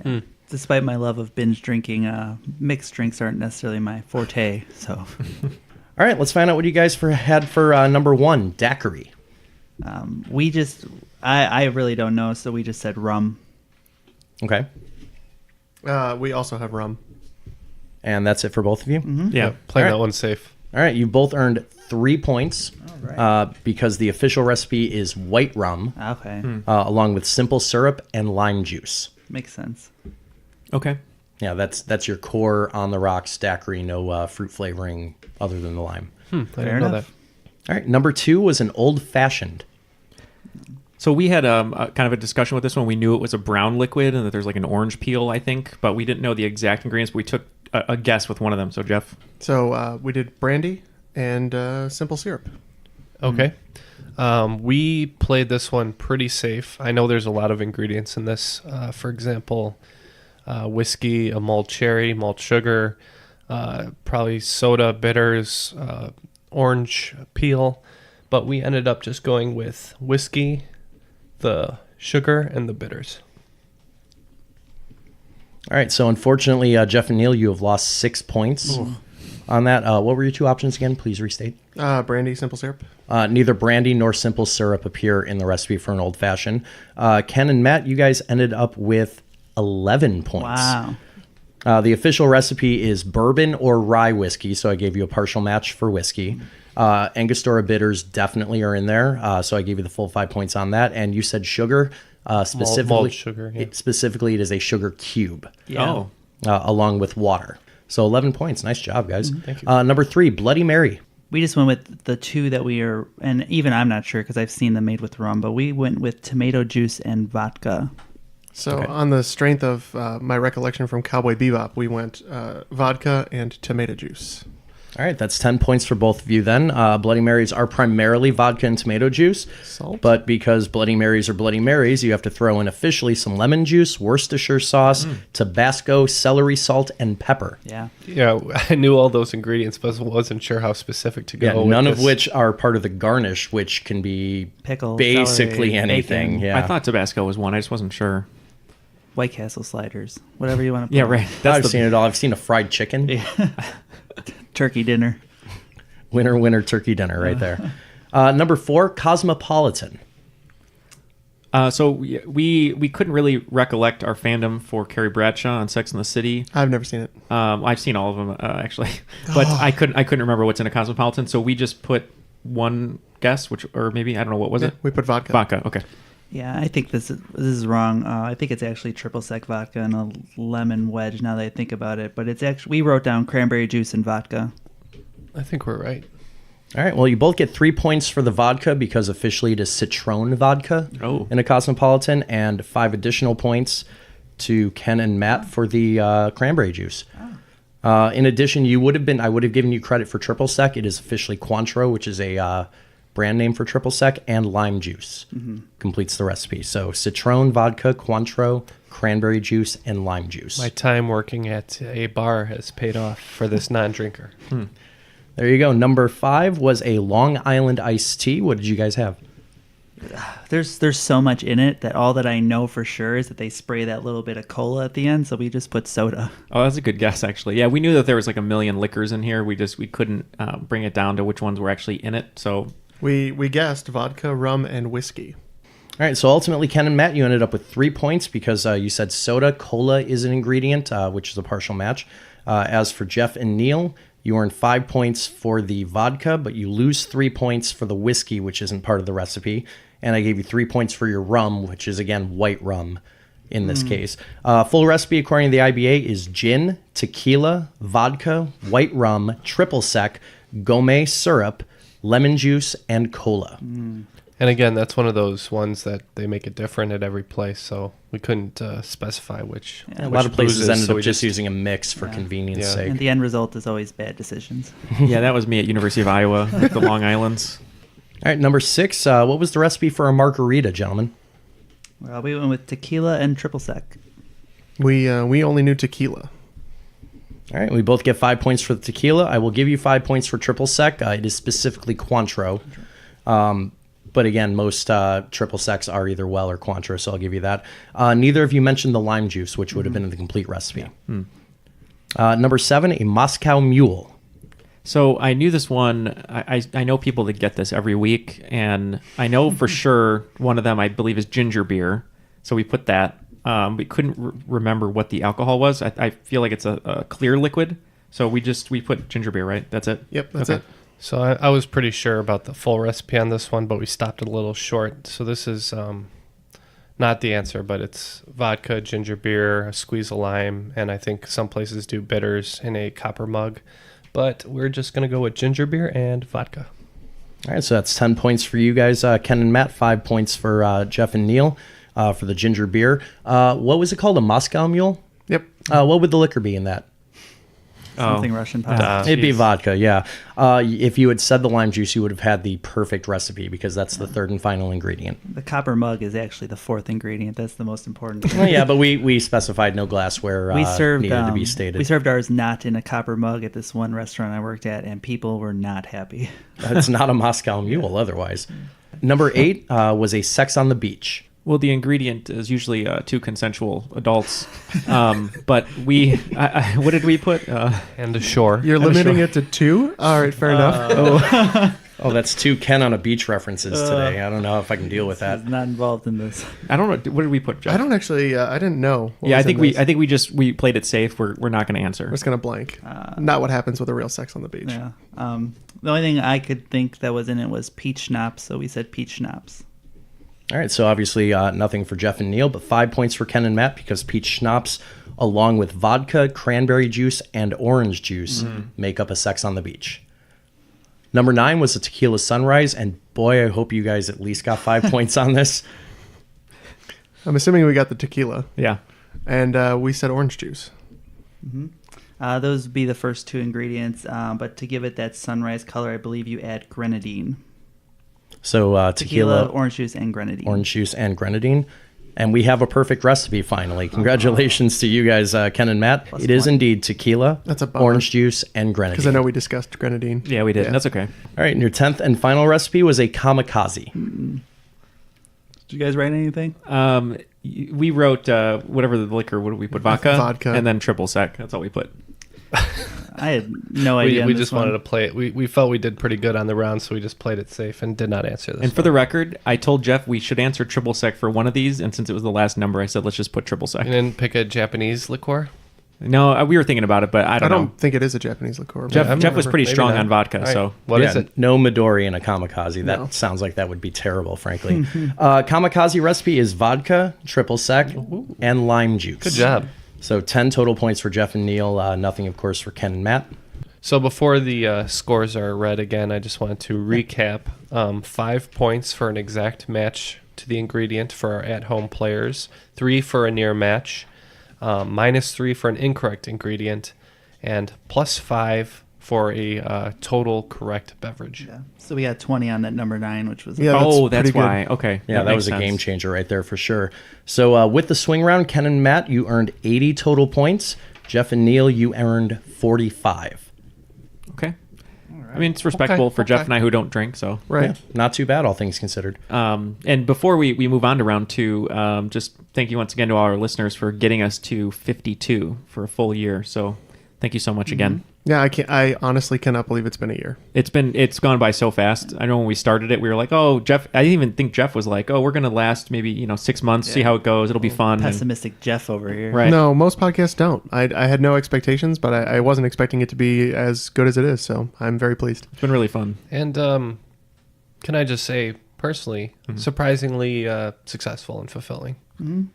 F: Despite my love of binge drinking, mixed drinks aren't necessarily my forte. So,
E: All right, let's find out what you guys had for number 1, daiquiri.
F: I really don't know, so we just said rum.
E: Okay.
B: We also have rum.
E: And that's it for both of you?
C: Yeah.
D: Playing
E: All right.
D: that one safe.
E: All right, you both earned 3 points
F: right.
E: because the official recipe is white rum
F: Okay,
E: along with simple syrup and lime juice.
F: makes sense.
C: Okay.
E: Yeah, that's your core on the rocks daiquiri, no fruit flavoring other than the lime.
D: I didn't
F: Fair
D: know
F: enough.
E: All right, number 2 was an old fashioned.
C: So we had a kind of a discussion with this one. We knew it was a brown liquid and that there's like an orange peel, I think, but we didn't know the exact ingredients. But we took a guess with one of them. So Jeff.
B: So we did brandy and simple syrup.
D: Okay. We played this one pretty safe. I know there's a lot of ingredients in this. For example, whiskey, a mulled cherry, malt sugar, probably soda, bitters, orange peel. But we ended up just going with whiskey, the Sugar and the bitters.
E: All right, so unfortunately, Jeff and Neal, you have lost 6 points on that. What were your two options again? Please restate.
B: Brandy, simple syrup.
E: Neither brandy nor simple syrup appear in the recipe for an old-fashioned. Ken and Matt, you guys ended up with 11 points.
F: Wow.
E: The official recipe is bourbon or rye whiskey, so I gave you a partial match for whiskey. Angostura bitters definitely are in there, so I gave you the full 5 points on that. And you said sugar, specifically.
D: Malt sugar, yeah.
E: Specifically, it is a sugar cube.
F: Yeah.
C: Oh,
E: Along with water. So 11 points. Nice job, guys.
D: Thank you.
E: Number 3, Bloody Mary.
F: We just went with the two that we are, and even I'm not sure because I've seen them made with rum, but we went with tomato juice and vodka.
B: So on the strength of my recollection from Cowboy Bebop, we went vodka and tomato juice.
E: All right, that's 10 points for both of you then. Bloody Marys are primarily vodka and tomato juice.
B: Salt.
E: But because Bloody Marys are Bloody Marys, you have to throw in officially some lemon juice, Worcestershire sauce, Tabasco, celery salt, and pepper.
F: Yeah.
D: Yeah, I knew all those ingredients, but wasn't sure how specific to go.
E: Yeah,
D: with
E: none of
D: this.
E: which are part of the garnish, which can be
F: Pickle,
E: basically
F: celery,
E: anything.
F: bacon.
E: Yeah,
C: I thought Tabasco was one. I just wasn't sure.
F: White Castle sliders, whatever you want to put.
C: Yeah, right.
E: I've seen it all. I've seen a fried chicken.
F: Turkey dinner.
E: Winner turkey dinner right there. Number 4, Cosmopolitan.
C: So we couldn't really recollect our fandom for Carrie Bradshaw on Sex and the City.
B: I've never seen it.
C: I've seen all of them actually, but I couldn't remember what's in a Cosmopolitan. So we just put one guess, or maybe I don't know what was it.
B: We put vodka.
C: Vodka. Okay.
F: Yeah, I think this is wrong. I think it's actually triple sec vodka and a lemon wedge. Now that I think about it, but it's actually we wrote down cranberry juice and vodka.
D: I think we're right.
E: All right, well, you both get 3 points for the vodka because officially it is Citron vodka in a Cosmopolitan, and 5 additional points to Ken and Matt for the cranberry juice. In addition, I would have given you credit for triple sec. It is officially Cointreau, which is a brand name for triple sec, and lime juice completes the recipe. So Citron vodka, Cointreau, cranberry juice, and lime juice.
D: My time working at a bar has paid off for this non-drinker.
E: There you go. Number 5 was a Long Island iced tea. What did you guys have?
F: There's so much in it that all that I know for sure is that they spray that little bit of cola at the end, so we just put soda.
C: Oh, that's a good guess, actually. Yeah, we knew that there was like a million liquors in here. We couldn't bring it down to which ones were actually in it. So
B: We guessed vodka, rum, and whiskey.
E: All right, so ultimately, Ken and Matt, you ended up with 3 points because you said soda. Cola is an ingredient, which is a partial match. As for Jeff and Neal, you earn 5 points for the vodka, but you lose 3 points for the whiskey, which isn't part of the recipe. And I gave you 3 points for your rum, which is, again, white rum in this case. Full recipe, according to the IBA, is gin, tequila, vodka, white rum, triple sec, gourmet syrup, lemon juice, and cola.
D: And again, that's one of those ones that they make it different at every place, so we couldn't specify which.
E: A lot of places
D: booze is,
E: ended
D: so
E: up
D: we
E: just using a mix for convenience
D: Yeah.
E: sake.
F: And the end result is always bad decisions.
C: yeah, that was me at University of Iowa, the Long Islands.
E: All right, number 6, what was the recipe for a margarita, gentlemen?
F: Well, we went with tequila and triple sec.
B: We only knew tequila.
E: All right, we both get 5 points for the tequila. I will give you 5 points for triple sec. It is specifically Cointreau. But again, most triple secs are either well or Cointreau, so I'll give you that. Neither of you mentioned the lime juice, which would have been in the complete recipe. Number 7, a Moscow Mule.
C: So I knew this one. I know people that get this every week, and I know for sure one of them I believe is ginger beer. So we put that. We couldn't remember what the alcohol was. I feel like it's a clear liquid. So we put ginger beer, right? That's it.
B: Yep, that's
C: Okay.
B: it.
D: So I was pretty sure about the full recipe on this one, but we stopped it a little short. So this is not the answer, but it's vodka, ginger beer, a squeeze of lime, and I think some places do bitters in a copper mug. But we're just going to go with ginger beer and vodka.
E: All right, so that's 10 points for you guys, Ken and Matt, 5 points for Jeff and Neal for the ginger beer. What was it called, a Moscow Mule?
B: Yep.
E: What would the liquor be in that?
F: Something Russian pop.
E: It'd be vodka, yeah. If you had said the lime juice, you would have had the perfect recipe because that's the third and final ingredient.
F: The copper mug is actually the fourth ingredient. That's the most important thing.
E: Well, yeah, but we specified no glassware
F: We served
E: needed to be stated.
F: we served ours not in a copper mug at this one restaurant I worked at, and people were not happy.
E: It's not a Moscow Mule otherwise. Number 8 was a Sex on the Beach.
C: Well, the ingredient is usually two consensual adults, but what did we put?
D: And ashore.
B: You're limiting it to 2? All right, fair enough.
E: Oh, that's 2 Ken on a beach references today. I don't know if I can deal with that.
F: He's not involved in this.
C: I don't know. What did we put, Jeff?
B: I don't actually. I didn't know. what
C: Yeah, I
B: was
C: think
B: in
C: we
B: this.
C: we played it safe. We're not going to answer.
B: We're just gonna blank. Not what happens with a real sex on the beach.
F: Yeah. The only thing I could think that was in it was peach schnapps, so we said peach schnapps.
E: All right, so obviously nothing for Jeff and Neal, but 5 points for Ken and Matt because peach schnapps, along with vodka, cranberry juice, and orange juice, make up a sex on the beach. Number 9 was a tequila sunrise, and boy, I hope you guys at least got 5 points on this.
B: I'm assuming we got the tequila,
C: Yeah.
B: and we said orange juice.
F: Those would be the first 2 ingredients, but to give it that sunrise color, I believe you add grenadine.
E: So tequila,
F: orange juice, and grenadine.
E: orange juice, and grenadine. And we have a perfect recipe finally. Congratulations to you guys, Ken and Matt.
F: Plus
E: It is
F: 1.
E: indeed tequila,
B: That's a bummer.
E: orange juice, and grenadine.
B: Because I know we discussed grenadine.
C: Yeah, we did.
B: Yeah.
C: That's okay.
E: All right, and your 10th and final recipe was a kamikaze.
F: Did you guys write anything?
C: We wrote whatever the liquor. What did we put? Vodka, and then triple sec. That's all we put.
F: I had no idea.
D: We
F: on this
D: just wanted
F: one.
D: to play it. We felt we did pretty good on the round, so we just played it safe and did not answer this.
C: And for the record, I told Jeff we should answer triple sec for one of these, and since it was the last number, I said let's just put triple sec.
D: You didn't pick a Japanese liqueur?
C: No, we were thinking about it, but I
B: I
C: don't know.
B: don't think it is a Japanese liqueur. but-
C: Jeff
D: I
C: was
D: remember.
C: pretty
D: Maybe
C: strong
D: not.
C: on vodka,
D: All right.
C: so
D: What is
E: Yeah,
D: it?
E: No Midori in a kamikaze. That
B: No.
E: sounds like that would be terrible, frankly. Kamikaze recipe is vodka, triple sec, and lime juice.
D: Good job.
E: So 10 total points for Jeff and Neal. Nothing, of course, for Ken and Matt.
D: So before the scores are read again, I just wanted to recap 5 points for an exact match to the ingredient for our at-home players, 3 for a near match, -3 for an incorrect ingredient, and +5 for a total correct beverage.
F: Yeah. So we got 20 on that number 9, which was
B: Yeah,
C: oh,
B: that's
C: that's
B: pretty good.
C: why. Okay,
E: Yeah, that was a
C: makes
E: game
C: sense.
E: changer right there for sure. So with the swing round, Ken and Matt, you earned 80 total points. Jeff and Neal, you earned 45.
C: Okay. I mean, it's respectable for Jeff
D: okay.
C: and I who don't drink, so.
B: Right.
E: Yeah, not too bad, all things considered.
C: And before we move on to round 2, just thank you once again to all our listeners for getting us to 52 for a full year. So thank you so much again.
B: Yeah, I honestly cannot believe it's been a year.
C: It's gone by so fast. I know when we started it, we were like, oh, Jeff, I didn't even think Jeff was like, oh, we're going to last maybe, 6 months, see how it goes. It'll be fun. And-
F: pessimistic Jeff over here.
C: right.
B: No, most podcasts don't. I had no expectations, but I wasn't expecting it to be as good as it is, so I'm very pleased.
C: It's been really fun.
D: And can I just say, personally, surprisingly successful and fulfilling.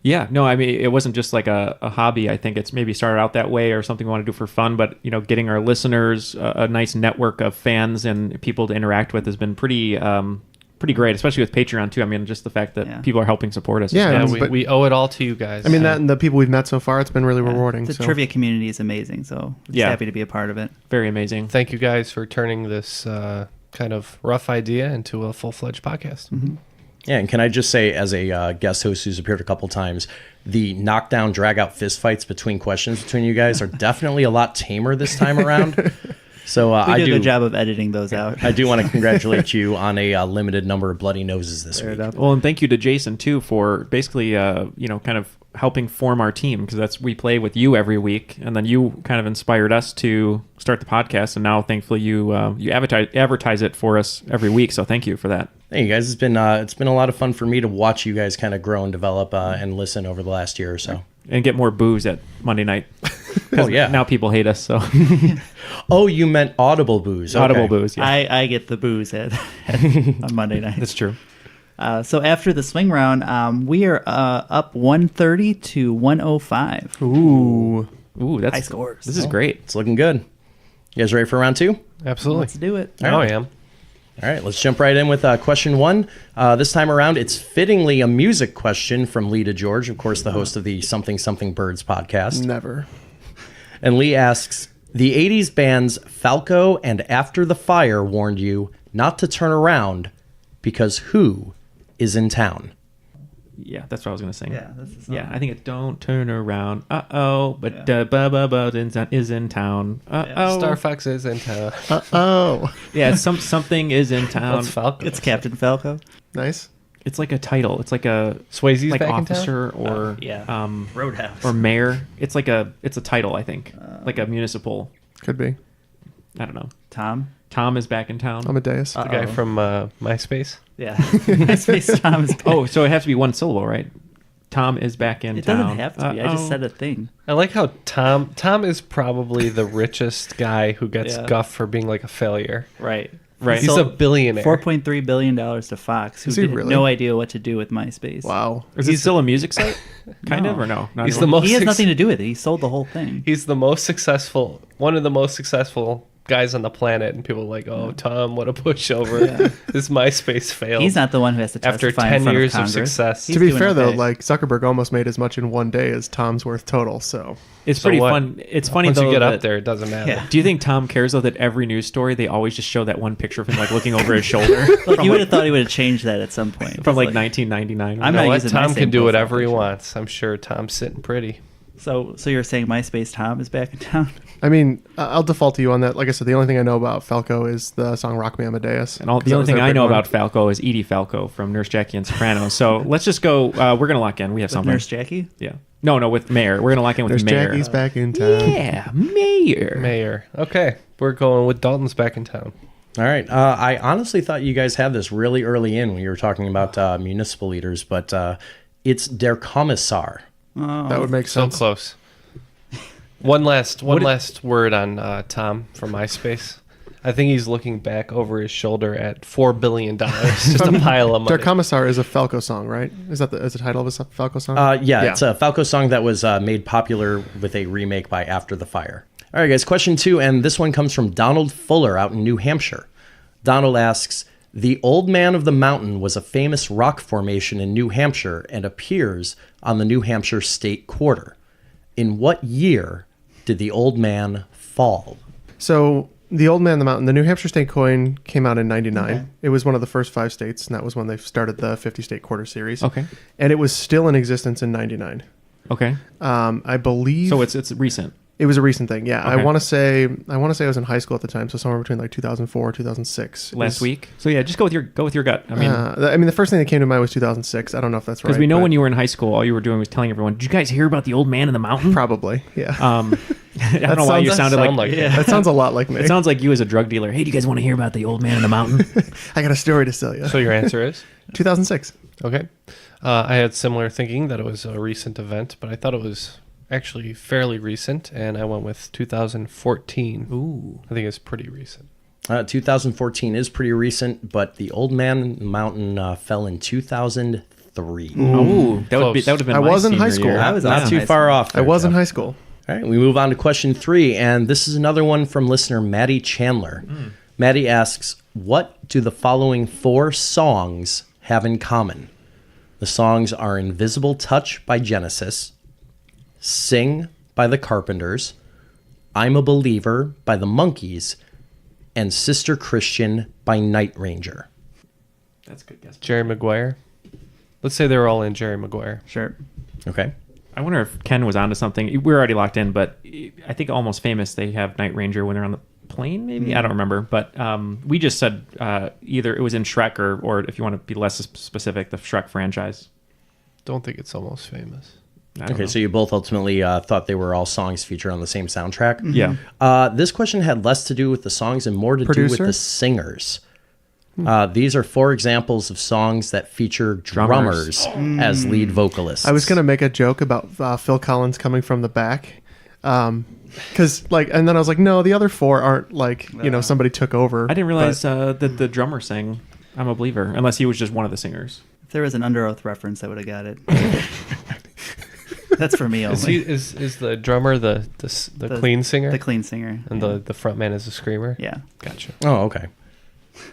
C: Yeah, no, I mean, it wasn't just like a hobby. I think it's maybe started out that way or something we want to do for fun, but, getting our listeners a nice network of fans and people to interact with has been pretty great, especially with Patreon too. I mean, just the fact that
F: Yeah.
C: people are helping support us.
B: Yeah,
D: Yeah,
B: but-
D: we owe it all to you guys.
B: I mean, that and the people we've met so far, it's been really rewarding.
F: The
B: so.
F: trivia community is amazing, so we're just
C: Yeah.
F: happy to be a part of it.
C: Very amazing.
D: Thank you guys for turning this kind of rough idea into a full-fledged podcast.
E: Yeah, and can I just say, as a guest host who's appeared a couple times, the knockdown, drag-out fistfights between questions between you guys are definitely a lot tamer this time around. So
F: We
E: I
F: do a
E: do
F: good job of editing those out.
E: I do want to congratulate you on a limited number of bloody noses this week.
C: Well, and thank you to Jason too for basically, kind of helping form our team, because we play with you every week, and then you kind of inspired us to start the podcast, and now thankfully you advertise it for us every week. So thank you for that.
E: Hey, you guys, it's been a lot of fun for me to watch you guys kind of grow and develop and listen over the last year or so.
C: And get more booze at Monday night.
E: Oh yeah.
C: Now people hate us. So
E: Oh, you meant audible booze. Okay.
C: audible booze. Yeah,
F: I get the booze on Monday night.
C: that's true.
F: So after the swing round, we are up 130 to 105.
B: Ooh.
C: Ooh, that's
F: High scores.
C: This is great.
E: It's looking good. You guys ready for round 2?
D: Absolutely.
F: Let's do it.
D: Now I am.
E: All right, let's jump right in with question 1. This time around, it's fittingly a music question from Lee to George, of course, the host of the Something Something Birds podcast.
B: Never.
E: And Lee asks, the 80s bands Falco and After the Fire warned you not to turn around because who is in town?
C: Yeah, that's what I was gonna sing.
F: Yeah, that's the song.
C: Yeah, I think it's "Don't Turn Around." But Bubba is in town.
D: Star Fox is in town.
B: Oh.
C: Yeah, something is in town.
D: That's Falco.
F: It's Captain Falco.
B: Nice.
C: It's like a title. It's like a
D: Swayze's
C: like
D: back
C: officer
D: in town?
C: or
F: Yeah. Roadhouse.
C: or mayor. It's a title, I think. Like a municipal.
B: Could be.
C: I don't know.
F: Tom.
C: Tom is back in town.
B: Amadeus.
D: The guy from MySpace.
F: Yeah. MySpace Tom is back.
C: Oh, so it has to be one syllable, right? Tom is back in
F: It
C: town.
F: doesn't have to be. I just said a thing.
D: I like how Tom is probably the richest guy who gets
F: Yeah.
D: guff for being like a failure.
F: Right.
C: Right.
D: He's a billionaire.
F: $4.3 billion to Fox, who
B: Is he
F: had
B: really?
F: no idea what to do with MySpace.
B: Wow.
C: Is it still a music site? Kind
F: No.
C: of, or no? Not
D: He's the
C: anymore?
D: most
F: He has
D: suc-
F: nothing to do with it. He sold the whole thing.
D: He's the most successful, one of the most successful guys on the planet, and people are like, "Oh, Tom, what a pushover! This MySpace failed."
F: He's not the one who has to
D: After
F: testify in
D: 10
F: front
D: years of
F: Congress.
D: success.
F: He's
B: To be
F: doing
B: fair, though,
F: okay.
B: like Zuckerberg almost made as much in one day as Tom's worth total. So
C: It's
D: So
C: pretty
D: what?
C: fun. It's funny
D: Once
C: though
D: you get
C: that-
D: up there, it doesn't matter.
F: Yeah.
C: Do you think Tom cares though that every news story they always just show that one picture of him like looking over his shoulder
F: Look, you would have thought he would have changed that at some point.
C: from like
F: It's
C: 1999?
F: I'm
D: You know
F: not
D: what?
F: using my
D: Tom
F: same
D: can do
F: profile
D: whatever he
F: picture.
D: wants. I'm sure Tom's sitting pretty.
F: So you're saying MySpace Tom is back in town?
B: I mean, I'll default to you on that. Like I said, the only thing I know about Falco is the song "Rock Me Amadeus."
C: And all,
B: 'cause
C: the
B: that
C: only
B: was
C: thing
B: their
C: I
B: big
C: know
B: one.
C: about Falco is Edie Falco from Nurse Jackie and Sopranos. So let's just go. We're gonna lock in. We have
F: With
C: something.
F: Nurse Jackie?
C: Yeah. No, with Mayor. We're gonna lock in with
B: There's
C: Mayor.
B: Jackie's back in town.
C: Yeah, Mayor.
D: Mayor. Okay, we're going with Dalton's back in town.
E: All right. I honestly thought you guys had this really early in when you were talking about municipal leaders, but it's Der Kommissar.
B: That would make
D: So
B: sense.
D: close. One last word on Tom from MySpace. I think he's looking back over his shoulder at $4 billion, just a pile of
B: Der
D: money.
B: Kommissar is a Falco song, right? Is that the title of a Falco song?
E: Yeah, it's a Falco song that was made popular with a remake by After the Fire. All right, guys, question 2, and this one comes from Donald Fuller out in New Hampshire. Donald asks, the Old Man of the Mountain was a famous rock formation in New Hampshire and appears on the New Hampshire State Quarter. In what year did the Old Man fall?
B: So the Old Man of the Mountain, the New Hampshire state coin came out in 99.
F: Okay.
B: It was one of the first 5 states, and that was when they started the 50 state quarter series.
C: Okay.
B: And it was still in existence in 99.
C: Okay.
B: I believe
C: So it's recent.
B: it was a recent thing. Yeah. I
C: Okay.
B: want to say I was in high school at the time, so somewhere between like 2004 2006. It
C: Last
B: was-
C: week. So yeah, just go with your gut. I mean,
B: the first thing that came to mind was 2006. I don't know if that's right.
C: because we know
B: but
C: when you were in high school, all you were doing was telling everyone, "Did you guys hear about the old man in the mountain?"
B: probably, yeah.
C: I don't know why you sounded like.
B: That sounds a lot like me.
C: It sounds like you as a drug dealer. Hey, do you guys want to hear about the old man in the mountain?
B: I got a story to tell you.
D: So your answer is?
B: 2006.
D: Okay. I had similar thinking that it was a recent event, but I thought it was actually fairly recent, and I went with 2014.
C: Ooh.
D: I think it's pretty recent.
E: 2014 is pretty recent, but the Old Man in the Mountain fell in 2003.
C: Ooh, that would
D: Close.
C: have been.
B: I
C: my
B: was in high
C: senior
B: school.
C: year.
F: I was
E: Not
F: also
E: too
F: high
E: far
F: school.
E: off.
B: I
E: there,
B: was in
E: Jeff.
B: high school.
E: All right, we move on to question 3, and this is another one from listener Maddie Chandler. Maddie asks, what do the following 4 songs have in common? The songs are Invisible Touch by Genesis, Sing by the Carpenters, I'm a Believer by the Monkees, and Sister Christian by Night Ranger.
C: That's a good guess.
D: Jerry Maguire. Let's say they were all in Jerry Maguire.
F: Sure.
E: Okay.
C: I wonder if Ken was onto something. We're already locked in, but I think Almost Famous, they have Night Ranger when they're on the plane, maybe? I don't remember. But we just said either it was in Shrek or if you want to be less specific, the Shrek franchise.
D: Don't think it's Almost Famous.
C: I don't
E: Okay,
C: know.
E: so you both ultimately thought they were all songs featured on the same soundtrack?
C: Yeah.
E: This question had less to do with the songs and more to do
B: Producer?
E: with the singers. These are 4 examples of songs that feature drummers as lead vocalists.
B: I was gonna make a joke about Phil Collins coming from the back, because and then I was like, no, the other 4 aren't like somebody took over.
C: I didn't realize
B: but-
C: that the drummer sang I'm a Believer, unless he was just one of the singers.
F: If there was an Under Oath reference, I would have got it. That's for me only.
D: Is the drummer the clean singer?
F: The clean singer.
D: And the front man is a screamer?
F: Yeah.
D: Gotcha.
E: Oh, okay.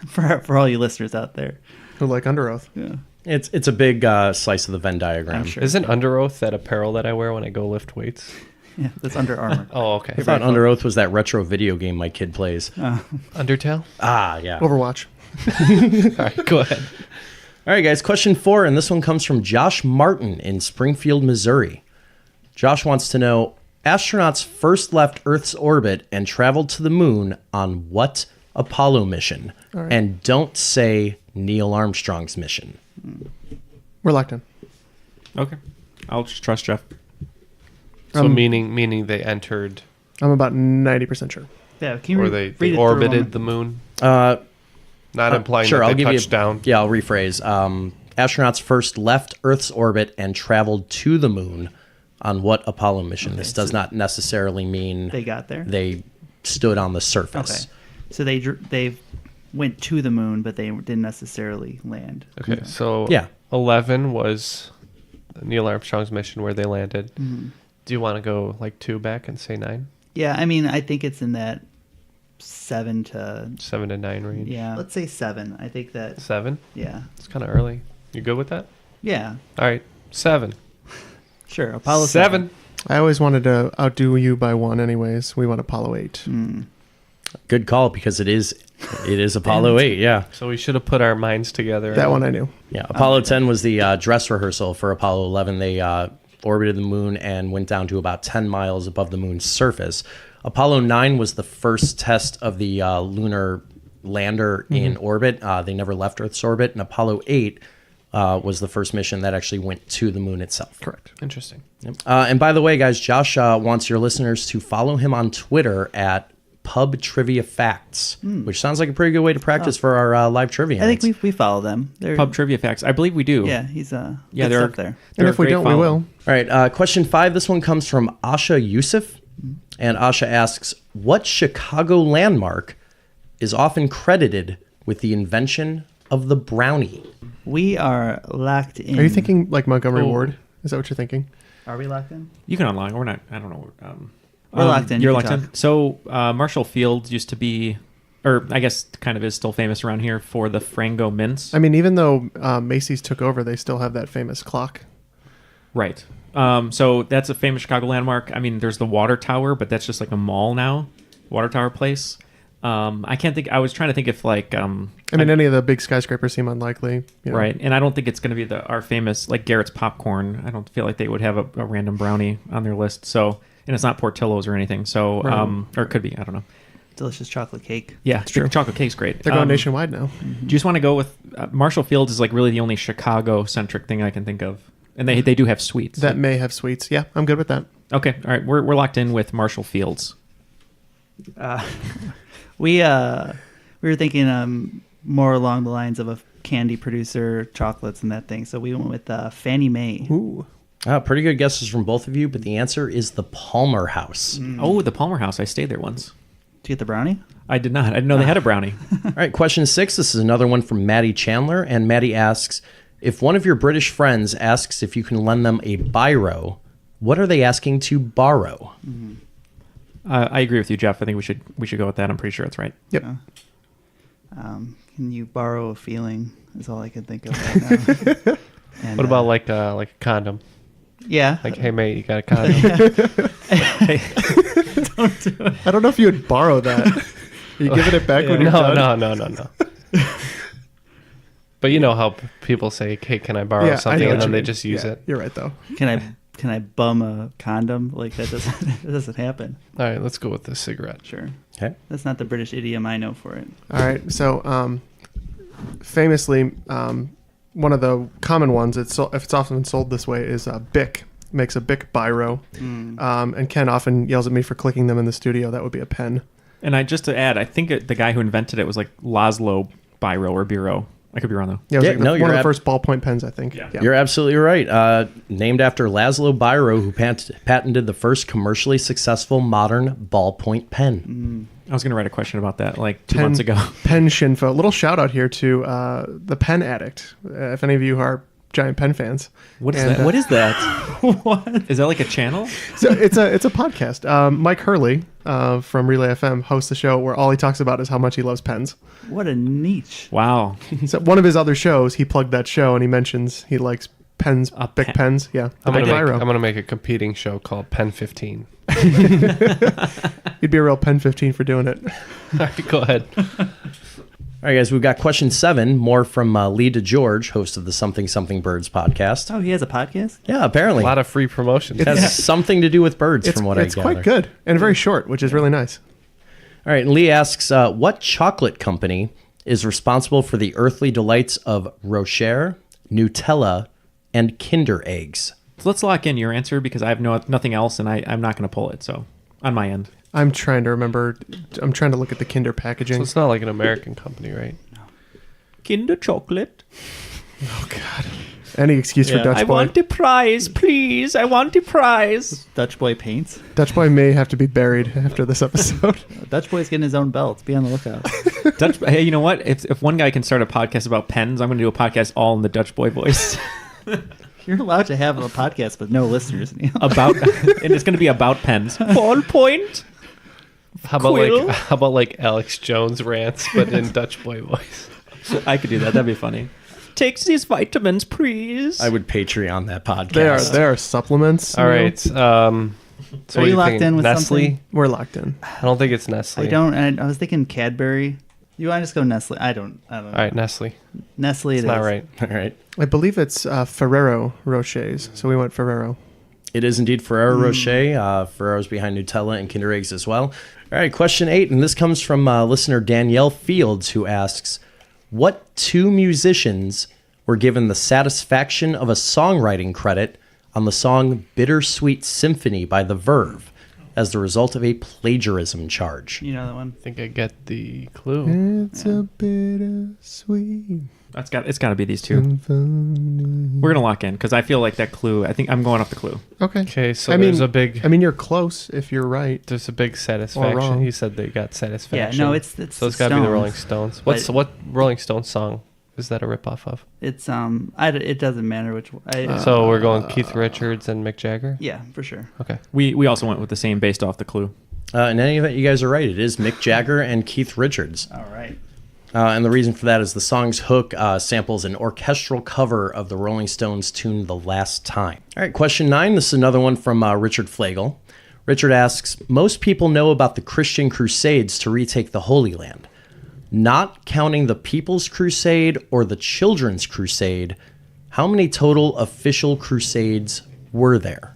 F: For all you listeners out there.
B: who like Under Oath.
F: Yeah.
E: It's a big slice of the Venn diagram.
F: I'm sure.
D: Isn't Under Oath that apparel that I wear when I go lift weights?
F: Yeah, that's Under Armour.
D: Oh, okay.
E: I thought Under Oath was that retro video game my kid plays.
D: Undertale?
E: Ah, yeah.
B: Overwatch.
D: All right, go ahead.
E: All right, guys, question 4, and this one comes from Josh Martin in Springfield, Missouri. Josh wants to know, astronauts first left Earth's orbit and traveled to the moon on what Apollo mission?
B: right.
E: And don't say Neil Armstrong's mission.
B: We're locked in.
C: Okay. I'll just trust Jeff.
D: So meaning they entered,
B: I'm about 90% sure.
F: Yeah, can you
D: or
F: read
D: they
F: it
D: orbited the moon? Not implying
E: Sure,
D: that
E: I'll
D: they
E: give
D: touched down.
E: Yeah, I'll rephrase. Astronauts first left Earth's orbit and traveled to the moon on what Apollo mission? This does not necessarily mean
F: They got there?
E: They stood on the surface.
F: Okay. So they went to the moon, but they didn't necessarily land.
D: Okay, so
E: Yeah.
D: 11 was Neil Armstrong's mission where they landed.
F: Mm-hmm.
D: Do you want to go like 2 back and say 9?
F: Yeah, I mean, I think it's in that 7 to
D: 7 to 9 range.
F: yeah. Let's say 7. I think that
D: 7?
F: yeah,
D: It's kind of early. You good with that?
F: yeah,
D: All right, 7.
F: sure. Apollo
D: 7.
B: I always wanted to outdo you by 1 anyways. We went Apollo 8.
E: Good call, because it is Apollo 8. Yeah.
D: So we should have put our minds together.
B: That one I knew.
E: Yeah. Apollo 10 was the dress rehearsal for Apollo 11. They orbited the moon and went down to about 10 miles above the moon's surface. Apollo 9 was the first test of the lunar lander in orbit. They never left Earth's orbit. And Apollo 8 was the first mission that actually went to the moon itself.
B: Correct.
D: Interesting.
E: Yep. And by the way, guys, Josh wants your listeners to follow him on Twitter at Pub Trivia Facts, which sounds like a pretty good way to practice for our live trivia.
F: I think we follow them. They're,
C: Pub Trivia Facts. I believe we do.
F: Yeah, he's
C: Yeah,
F: good
C: they're
F: stuff there.
B: And
C: they're
B: if we
C: a great
B: don't, we
C: follow.
B: will.
E: All right, question 5. This one comes from Asha Yusuf. And Asha asks, what Chicago landmark is often credited with the invention of the brownie?
F: We are locked in.
B: Are you thinking like Montgomery Ward? Is that what you're thinking?
F: Are we locked in?
C: You can unlock. We're not. I don't know.
F: We're locked in.
C: You're
F: You
C: locked
F: can
C: in.
F: talk.
C: So Marshall Field used to be, or I guess kind of is still famous around here for the Frango mints.
B: I mean, even though Macy's took over, they still have that famous clock.
C: Right. So that's a famous Chicago landmark. I mean, there's the Water Tower, but that's just like a mall now. Water Tower Place. I can't think. I was trying to think if like.
B: I mean, any of the big skyscrapers seem unlikely. You know.
C: Right, and I don't think it's going to be our famous like Garrett's popcorn. I don't feel like they would have a random brownie on their list. So, and it's not Portillo's or anything. So, or it could be. I don't know.
F: Delicious chocolate cake.
C: Yeah,
B: true.
C: chocolate cake's great.
B: They're going nationwide now.
C: Do you just want to go with Marshall Fields? Is like really the only Chicago centric thing I can think of, and they do have sweets.
B: That may have sweets. Yeah, I'm good with that.
C: Okay, all right, we're locked in with Marshall Fields.
F: We were thinking more along the lines of a candy producer, chocolates and that thing. So we went with Fannie Mae.
B: Ooh.
E: Pretty good guesses from both of you, but the answer is the Palmer House.
C: Oh, the Palmer House. I stayed there once.
F: Did you get the brownie?
C: I did not. I didn't know they had a brownie.
E: All right, question 6. This is another one from Maddie Chandler, and Maddie asks, if one of your British friends asks if you can lend them a biro, what are they asking to borrow?
C: I agree with you, Jeff. I think we should go with that. I'm pretty sure that's right.
B: Yep.
F: Can you borrow a feeling? Is all I can think of right now. And,
D: What about like a condom?
F: yeah?
D: Like, hey mate, you got a condom?
B: I don't know if you would borrow that. Are you giving it back when you're done?
D: No. But you know how people say, "Hey, can I borrow
B: Yeah, I
D: something?"
B: know
D: and
B: what
D: then
B: you
D: they
B: mean.
D: just use
B: Yeah,
D: it.
B: You're right, though.
F: Can I bum a condom? Like that doesn't happen.
D: All right, let's go with the cigarette.
F: Sure.
E: Okay.
F: That's not the British idiom I know for it.
B: All right. So, famously, one of the common ones, if it's often sold this way, is Bic. Makes a Bic biro. And Ken often yells at me for clicking them in the studio. That would be a pen.
C: And just to add, I think the guy who invented it was like Laszlo Biro or Bureau. I could be wrong though.
B: Yeah, it was
E: Yeah,
B: like
E: no,
B: one
E: you're
B: of the
E: ab-
B: first ballpoint pens, I think.
C: Yeah.
E: You're absolutely right. Named after Laszlo Biro, who patented the first commercially successful modern ballpoint pen.
C: I was going to write a question about that like 2 months ago.
B: Pen Shinfo. Little shout out here to the Pen Addict. If any of you are giant pen fans.
C: What is
B: And,
C: that? What is that? What is that? Like a channel?
B: So it's a podcast. Mike Hurley from Relay FM hosts a show where all he talks about is how much he loves pens.
F: What a niche.
C: Wow.
B: So one of his other shows, he plugged that show and he mentions he likes pens, big
C: pen.
B: pens. Yeah,
D: I'm
B: Big
D: gonna
B: biro.
D: make a competing show called Pen 15.
B: You'd be a real pen 15 for doing it.
D: All right, go ahead.
E: All right, guys, we've got question 7, more from Lee DeGeorge, host of the Something Something Birds podcast.
F: Oh, he has a podcast?
E: Yeah,
D: A
E: apparently.
D: lot of free promotions.
E: It has something to do with birds,
B: It's
E: from what I
B: it's
E: gather.
B: quite good and very short, which is really nice.
E: All right, and Lee asks, what chocolate company is responsible for the earthly delights of Rocher, Nutella, and Kinder eggs?
C: So let's lock in your answer because I have nothing else, and I'm not going to pull it. So on my end,
B: I'm trying to remember. I'm trying to look at the Kinder packaging.
D: So it's not like an American company, right?
C: Kinder chocolate.
B: Oh God! Any excuse for Dutch
C: I
B: Boy?
C: want a prize, please. I want a prize.
F: Dutch Boy paints.
B: Dutch Boy may have to be buried after this episode.
F: Dutch Boy's getting his own belt. Be on the lookout.
C: Hey, you know what? If one guy can start a podcast about pens, I'm going to do a podcast all in the Dutch Boy voice.
F: You're allowed to have a podcast with no listeners. Neil.
C: And it's going to be about pens. Ballpoint.
D: How about
C: Quill?
D: like Alex Jones rants, but in Dutch Boy voice?
C: I could do that. That'd be funny. Takes these vitamins, please.
E: I would Patreon that podcast.
B: They are supplements.
D: All right. So
F: Are
D: what do
F: you locked
D: think?
F: in with
D: Nestle?
F: something?
B: We're locked in.
D: I don't think it's Nestle.
F: I don't. I was thinking Cadbury. You want to just go Nestle? I don't know.
D: All right, Nestle.
F: Nestle.
D: It's not right.
E: All right.
B: I believe it's Ferrero Rochers, so we went Ferrero.
E: It is indeed Ferrero Rocher. Ferrero's behind Nutella and Kinder Eggs as well. All right, question 8, and this comes from listener Danielle Fields, who asks, what 2 musicians were given the satisfaction of a songwriting credit on the song Bittersweet Symphony by The Verve as the result of a plagiarism charge?
F: You know that one?
D: I think I get the clue.
B: It's a bittersweet
C: It's got to be these two.
B: symphony.
C: We're gonna lock in because I feel like that clue. I think I'm going off the clue.
B: Okay.
D: Okay, so
B: I
D: there's
B: mean,
D: a big
B: I mean, you're close if you're right.
D: there's a big
B: wrong.
D: satisfaction. He said they got satisfaction.
F: Yeah, no, it's
D: so it's
F: the
D: got to be the
F: Stones,
D: Rolling Stones.
F: but-
D: What Rolling Stones song is that a ripoff of?
F: It's it doesn't matter which one.
D: So we're going Keith Richards and Mick Jagger.
F: Yeah, for sure.
D: Okay.
C: We also went with the same based off the clue.
E: In any event, you guys are right. It is Mick Jagger and Keith Richards.
F: All right.
E: And the reason for that is the song's hook samples an orchestral cover of the Rolling Stones tune The Last Time. All right, question 9. This is another one from Richard Flagel. Richard asks, most people know about the Christian Crusades to retake the Holy Land. Not counting the People's Crusade or the Children's Crusade, how many total official crusades were there?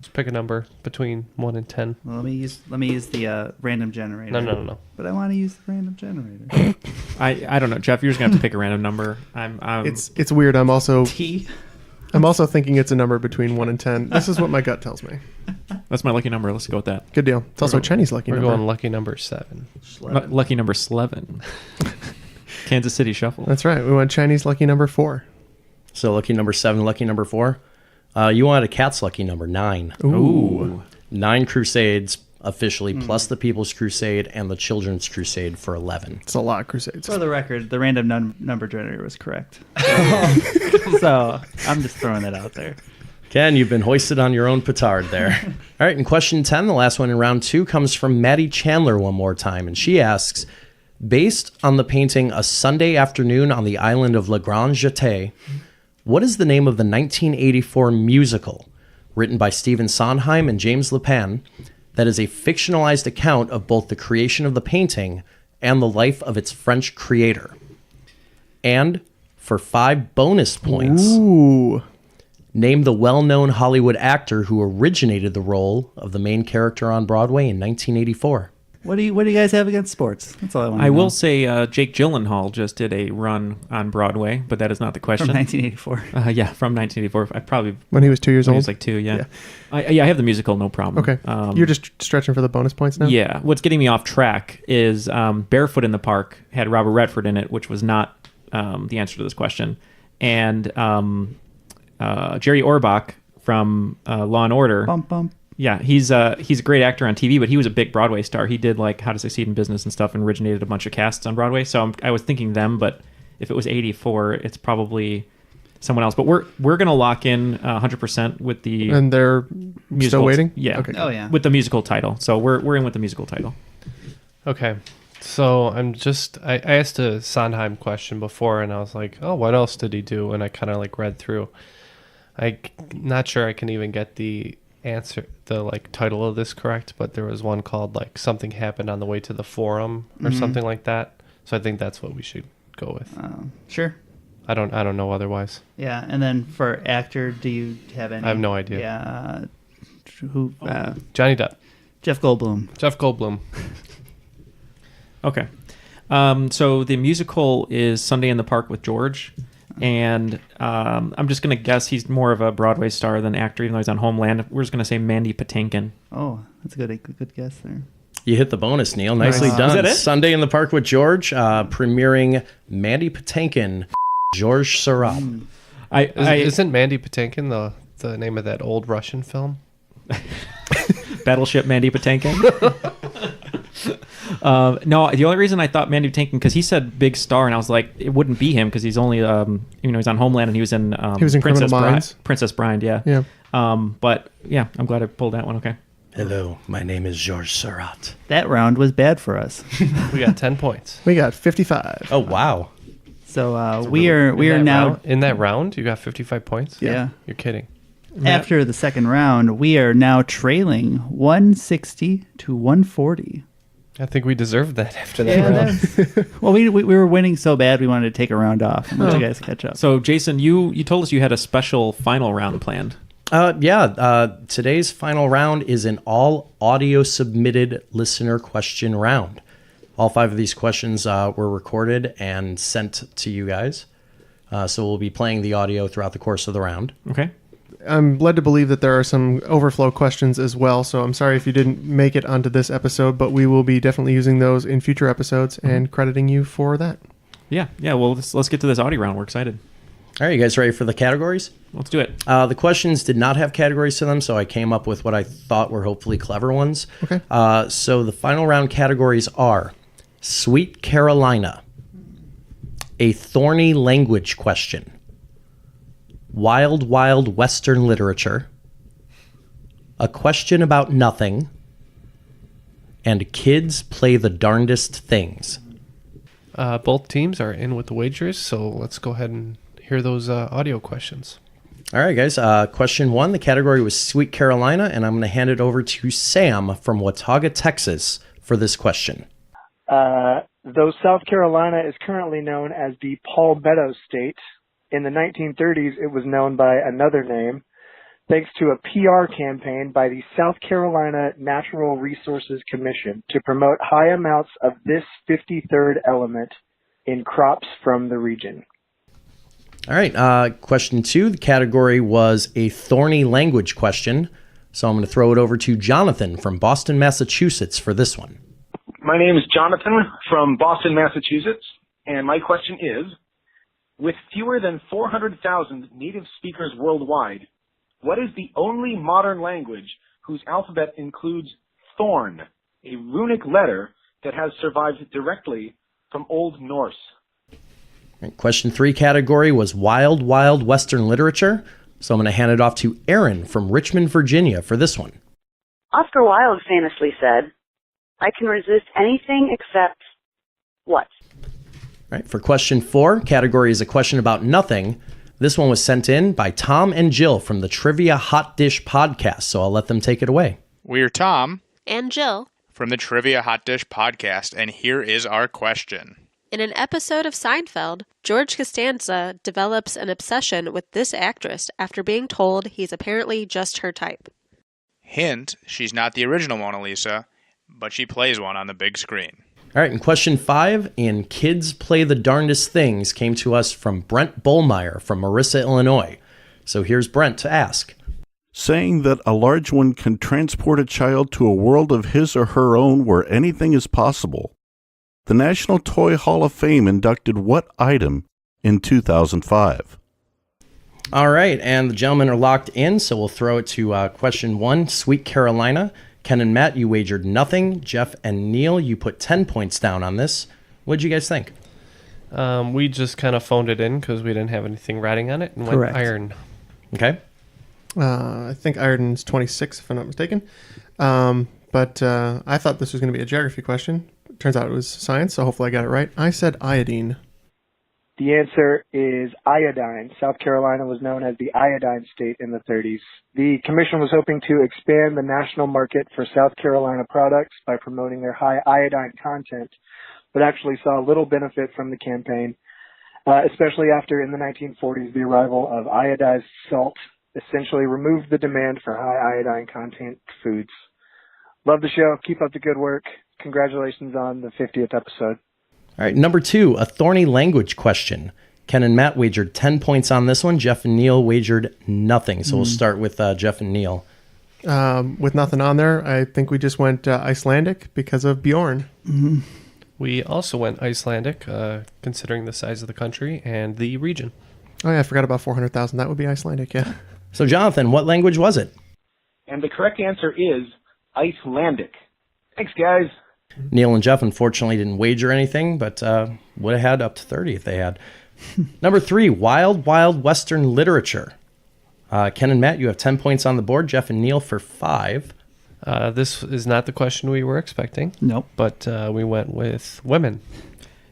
D: Just pick a number between 1 and 10.
F: Well, let me use the random generator.
D: No.
F: But I want to use the random generator.
C: I don't know, Jeff. You're just gonna have to pick a random number.
B: It's weird. I'm also
F: T.
B: thinking it's a number between 1 and 10. This is what my gut tells me.
C: That's my lucky number. Let's go with that.
B: Good deal. It's also a Chinese lucky
D: We're
B: number.
D: going lucky number 7.
C: Lucky number 11. Kansas City Shuffle.
B: That's right. We went Chinese lucky number 4.
E: So lucky number 7, lucky number 4. You wanted a cat's lucky number 9.
C: Ooh.
E: 9 crusades officially, plus the People's Crusade and the Children's Crusade for 11.
B: It's a lot of crusades.
F: For the record, the random number generator was correct. So I'm just throwing that out there.
E: Ken, you've been hoisted on your own petard there. All right, and question 10, the last one in round 2, comes from Maddie Chandler one more time, and she asks, based on the painting A Sunday Afternoon on the Island of La Grande Jetée, what is the name of the 1984 musical written by Stephen Sondheim and James Lapin that is a fictionalized account of both the creation of the painting and the life of its French creator? And for 5 bonus points,
B: Ooh.
E: name the well-known Hollywood actor who originated the role of the main character on Broadway in 1984.
F: What do you guys have against sports? That's all I want to know.
C: I will say Jake Gyllenhaal just did a run on Broadway, but that is not the question.
F: From 1984.
C: Yeah, from 1984. I probably
B: When he was 2 years
C: when he
B: old?
C: was like 2. Yeah. I have the musical, no problem.
B: Okay. You're just stretching for the bonus points now?
C: Yeah. What's getting me off track is Barefoot in the Park had Robert Redford in it, which was not the answer to this question. And Jerry Orbach from Law and Order.
F: Bump, bump.
C: Yeah, he's a great actor on TV, but he was a big Broadway star. He did like How to Succeed in Business and stuff, and originated a bunch of casts on Broadway. So I was thinking them, but if it was 84, it's probably someone else. But we're gonna lock in 100% with the
B: And they're
C: musical.
B: still waiting?
C: Yeah.
B: Okay.
F: Oh, yeah.
C: With the musical title. So we're in with the musical title.
D: Okay. So I asked a Sondheim question before, and I was like, oh, what else did he do? And I kind of like read through. I'm not sure I can even get the answer, the like title of this correct, but there was one called like Something Happened on the Way to the Forum or something like that. So I think that's what we should go with.
F: Sure.
D: I don't know otherwise.
F: Yeah, and then for actor, do you have any?
D: I have no idea.
F: Yeah. Who?
D: Johnny Depp.
F: Jeff Goldblum.
D: Jeff Goldblum.
C: Okay. So the musical is Sunday in the Park with George. And I'm just going to guess he's more of a Broadway star than actor, even though he's on Homeland. We're just going to say Mandy Patinkin.
F: Oh, that's a good guess there.
E: You hit the bonus, Neil. Nicely done.
C: Is that it?
E: Sunday in the Park with George, premiering Mandy Patinkin, George Surratt.
D: Isn't Mandy Patinkin the name of that old Russian film?
C: Battleship Mandy Patinkin. No, the only reason I thought Mandy Patinkin, because he said big star, and I was like, it wouldn't be him because he's only, he's on Homeland and he was in
B: Criminal Minds.
C: Princess Bride, yeah.
B: Yeah.
C: But yeah, I'm glad I pulled that one. Okay.
E: Hello, my name is George Surratt.
F: That round was bad for us.
D: We got 10 points.
B: We got 55.
E: Oh, wow.
F: So we are now
D: in that round. You got 55 points.
F: Yeah.
D: You're kidding.
F: After the second round, we are now trailing 160 to 140.
D: I think we deserved that after that round.
F: Well, we were winning so bad we wanted to take a round off and let you guys catch up.
C: So Jason, you told us you had a special final round planned.
E: Today's final round is an all audio submitted listener question round. All 5 of these questions were recorded and sent to you guys. So we'll be playing the audio throughout the course of the round.
C: Okay.
B: I'm led to believe that there are some overflow questions as well, so I'm sorry if you didn't make it onto this episode, but we will be definitely using those in future episodes and crediting you for that.
C: Yeah. Well, let's get to this audio round. We're excited.
E: All right, you guys ready for the categories?
C: Let's do it.
E: The questions did not have categories to them, so I came up with what I thought were hopefully clever ones.
B: Okay.
E: So the final round categories are Sweet Carolina, a thorny language question, Wild Wild Western literature, a question about nothing, and kids play the darndest things.
D: Both teams are in with the wagers, so let's go ahead and hear those audio questions.
E: All right, guys. Question 1, the category was Sweet Carolina, and I'm going to hand it over to Sam from Watauga, Texas for this question.
H: Though South Carolina is currently known as the Palmetto State, in the 1930s it was known by another name, thanks to a PR campaign by the South Carolina Natural Resources Commission to promote high amounts of this 53rd element in crops from the region.
E: All right, question 2, the category was a thorny language question, so I'm going to throw it over to Jonathan from Boston, Massachusetts for this one.
I: My name is Jonathan from Boston, Massachusetts, and my question is, with fewer than 400,000 native speakers worldwide, what is the only modern language whose alphabet includes thorn, a runic letter that has survived directly from Old Norse?
E: Right, question 3 category was Wild Wild Western literature, so I'm going to hand it off to Aaron from Richmond, Virginia for this one.
J: Oscar Wilde famously said, I can resist anything except what?
E: Right, for question 4, category is a question about nothing. This one was sent in by Tom and Jill from the Trivia Hot Dish podcast, so I'll let them take it away.
K: We're Tom
L: and Jill
K: from the Trivia Hot Dish podcast, and here is our question.
L: In an episode of Seinfeld, George Costanza develops an obsession with this actress after being told he's apparently just her type.
K: Hint, she's not the original Mona Lisa, but she plays one on the big screen.
E: All right, and question 5, in Kids Play the Darndest Things, came to us from Brent Bollmeyer from Marissa, Illinois. So here's Brent to ask.
M: Saying that a large one can transport a child to a world of his or her own where anything is possible. The National Toy Hall of Fame inducted what item in 2005?
E: All right, and the gentlemen are locked in, so we'll throw it to question 1, Sweet Carolina. Ken and Matt, you wagered nothing. Jeff and Neil, you put 10 points down on this. What'd you guys think?
D: We just kind of phoned it in because we didn't have anything writing on it and
F: Correct.
D: went iron.
E: Okay.
B: I think Ireton's 26, if I'm not mistaken. But I thought this was going to be a geography question. Turns out it was science, so hopefully I got it right. I said iodine.
H: The answer is iodine. South Carolina was known as the iodine state in the 30s. The commission was hoping to expand the national market for South Carolina products by promoting their high iodine content, but actually saw little benefit from the campaign, especially after in the 1940s the arrival of iodized salt essentially removed the demand for high iodine content foods. Love the show. Keep up the good work. Congratulations on the 50th episode.
E: All right, number 2, a thorny language question. Ken and Matt wagered 10 points on this one. Jeff and Neal wagered nothing. So we'll start with Jeff and Neal.
B: With nothing on there, I think we just went Icelandic because of Bjorn.
F: Mm-hmm.
D: We also went Icelandic, considering the size of the country and the region.
B: Oh, yeah, I forgot about 400,000. That would be Icelandic, yeah.
E: So, Jonathan, what language was it?
I: And the correct answer is Icelandic. Thanks, guys.
E: Neal and Jeff, unfortunately, didn't wager anything, but would have had up to 30 if they had. Number 3, Wild Wild Western Literature. Ken and Matt, you have 10 points on the board. Jeff and Neal for 5.
D: This is not the question we were expecting.
F: Nope.
D: But we went with women.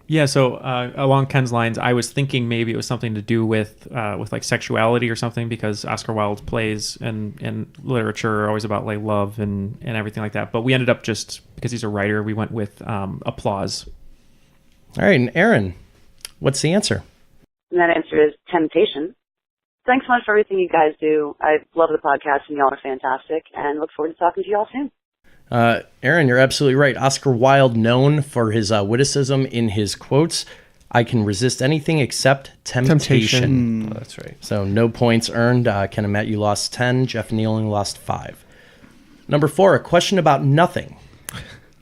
C: Yeah, so along Ken's lines, I was thinking maybe it was something to do with like sexuality or something, because Oscar Wilde's plays and literature are always about like love and everything like that. But we ended up just, because he's a writer, we went with applause.
E: All right, and Aaron, what's the answer?
J: And that answer is temptation. Thanks so much for everything you guys do. I love the podcast, and y'all are fantastic, and look forward to talking to you all soon.
E: Aaron, you're absolutely right. Oscar Wilde, known for his witticism in his quotes, I can resist anything except temptation.
D: Oh, that's right.
E: So no points earned. Ken and Matt, you lost 10. Jeff and Neal only lost 5. Number 4, a question about nothing.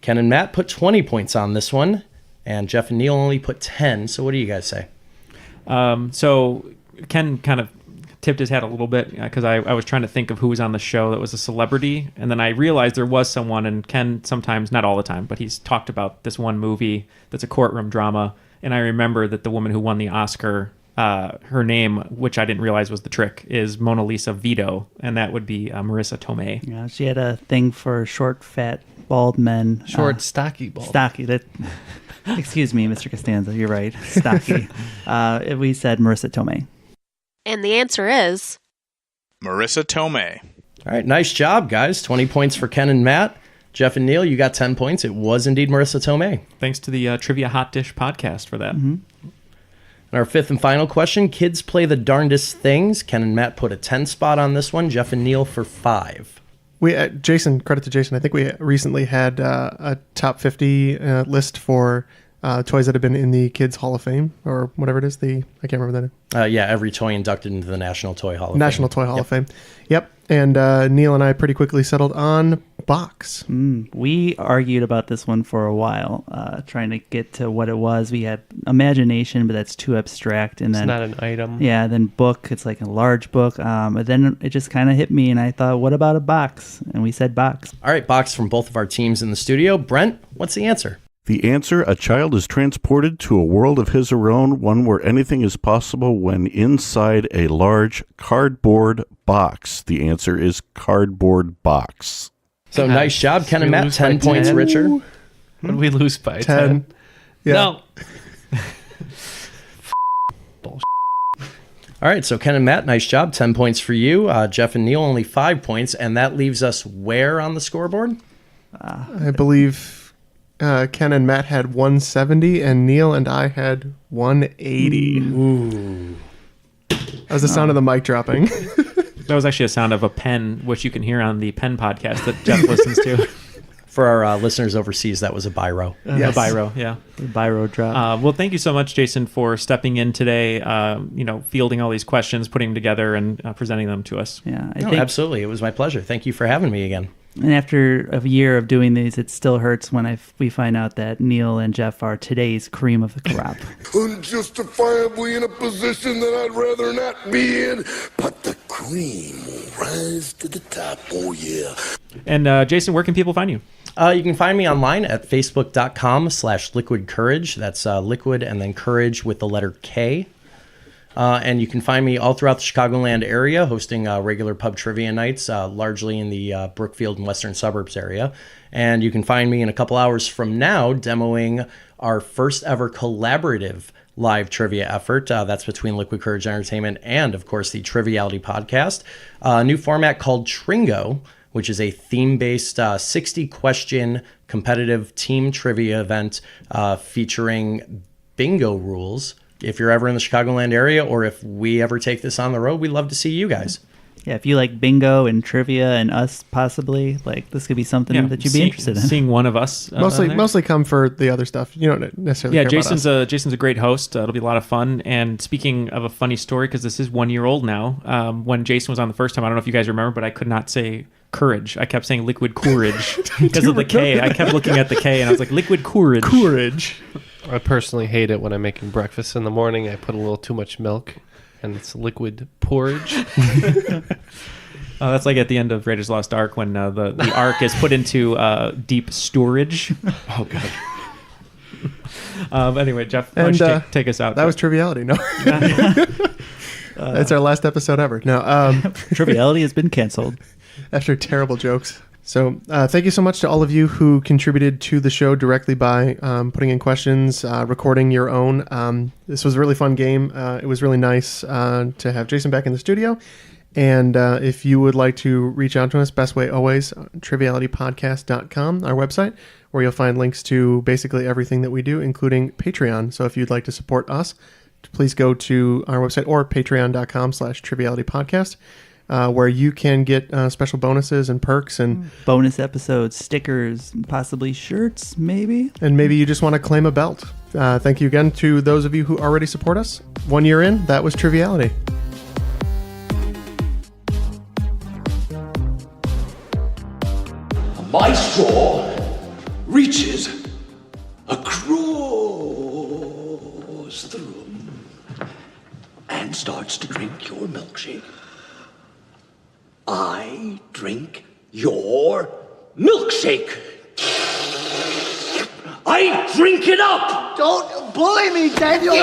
E: Ken and Matt put 20 points on this one, and Jeff and Neal only put 10. So what do you guys say?
C: So Ken kind of tipped his hat a little bit because I was trying to think of who was on the show that was a celebrity, and then I realized there was someone, and Ken sometimes, not all the time, but he's talked about this one movie that's a courtroom drama, and I remember that the woman who won the Oscar, her name, which I didn't realize was the trick, is Mona Lisa Vito, and that would be Marissa Tomei.
F: Yeah, she had a thing for short, fat, bald men.
D: Short, stocky bald.
F: Stocky. That. Excuse me, Mr. Costanza. You're right. Stocky. We said Marissa Tomei.
L: And the answer is
K: Marissa Tomei.
E: All right, nice job, guys. 20 points for Ken and Matt. Jeff and Neal, you got 10 points. It was indeed Marissa Tomei.
C: Thanks to the Trivia Hot Dish podcast for that.
F: Mm-hmm.
E: And our 5th and final question, kids play the darndest things. Ken and Matt put a 10 spot on this one. Jeff and Neal for 5.
B: Jason, credit to Jason. I think we recently had a top 50 list for toys that have been in the Kids Hall of Fame, or whatever it is. I can't remember that.
E: Yeah, every toy inducted into the National Toy Hall of Fame.
B: National Toy Hall of Fame. Yep. And Neal and I pretty quickly settled on box.
F: We argued about this one for a while, trying to get to what it was. We had imagination, but that's too abstract. And then
D: it's not an item.
F: Yeah, then book, it's like a large book. But then it just kind of hit me, and I thought, what about a box? And we said box.
E: All right, box from both of our teams in the studio. Brent, what's the answer?
M: The answer, a child is transported to a world of his or her own, one where anything is possible when inside a large cardboard box. The answer is cardboard box.
E: So nice job, Ken and Matt. 10 points,
D: 10?
E: Richard.
D: What did we lose by?
B: 10. Yeah.
D: No.
E: All right, so Ken and Matt, nice job. 10 points for you. Jeff and Neal, only 5 points. And that leaves us where on the scoreboard?
B: I believe Ken and Matt had 170, and Neal and I had 180.
E: Ooh.
B: That was the sound of the mic dropping.
C: That was actually a sound of a pen, which you can hear on the pen podcast that Jeff listens to.
E: For our listeners overseas, that was a biro.
C: Yes. A biro, yeah.
F: The biro drop.
C: Well, thank you so much, Jason, for stepping in today, fielding all these questions, putting them together, and presenting them to us.
F: Yeah,
E: I think absolutely. It was my pleasure. Thank you for having me again.
F: And after a year of doing these, it still hurts when we find out that Neal and Jeff are today's cream of the crop.
G: Unjustifiably in a position that I'd rather not be in, but the cream will rise to the top, oh yeah.
C: And Jason, where can people find you?
E: You can find me online at facebook.com/Liquid Kourage. That's liquid and then courage with the letter K. And you can find me all throughout the Chicagoland area, hosting regular pub trivia nights, largely in the Brookfield and Western Suburbs area. And you can find me in a couple hours from now demoing our first ever collaborative live trivia effort. That's between Liquid Kourage Entertainment and, of course, the Triviality podcast. A new format called Tringo, which is a theme-based 60-question competitive team trivia event featuring bingo rules. If you're ever in the Chicagoland area, or if we ever take this on the road, we'd love to see you guys.
F: Yeah, if you like bingo and trivia and us, possibly, like, this could be something that you'd be interested in.
C: Seeing one of us.
B: Mostly come for the other stuff. You don't necessarily care
C: Jason's
B: about us.
C: Jason's a great host. It'll be a lot of fun. And speaking of a funny story, because this is 1 year old now, when Jason was on the first time, I don't know if you guys remember, but I could not say courage. I kept saying Liquid Kourage because of the K. I kept looking at the K and I was like, Liquid Kourage.
B: Courage.
D: I personally hate it when I'm making breakfast in the morning. I put a little too much milk, and it's liquid porridge.
C: That's like at the end of Raiders Lost Ark when the Ark is put into deep storage. Oh, God. Anyway, Jeff, why don't you take us out?
B: That was Triviality. No. That's our last episode ever. No.
F: Triviality has been canceled.
B: After terrible jokes. So thank you so much to all of you who contributed to the show directly by putting in questions, recording your own. This was a really fun game. It was really nice to have Jason back in the studio. And if you would like to reach out to us, best way always, trivialitypodcast.com, our website, where you'll find links to basically everything that we do, including Patreon. So if you'd like to support us, please go to our website or patreon.com/trivialitypodcast. Where you can get special bonuses and perks and
F: bonus episodes, stickers, possibly shirts, maybe.
B: And maybe you just want to claim a belt. Thank you again to those of you who already support us. 1 year in, that was Triviality.
N: My straw reaches across the room and starts to drink your milkshake. I drink your milkshake. I drink it up.
O: Don't bully me, Daniel.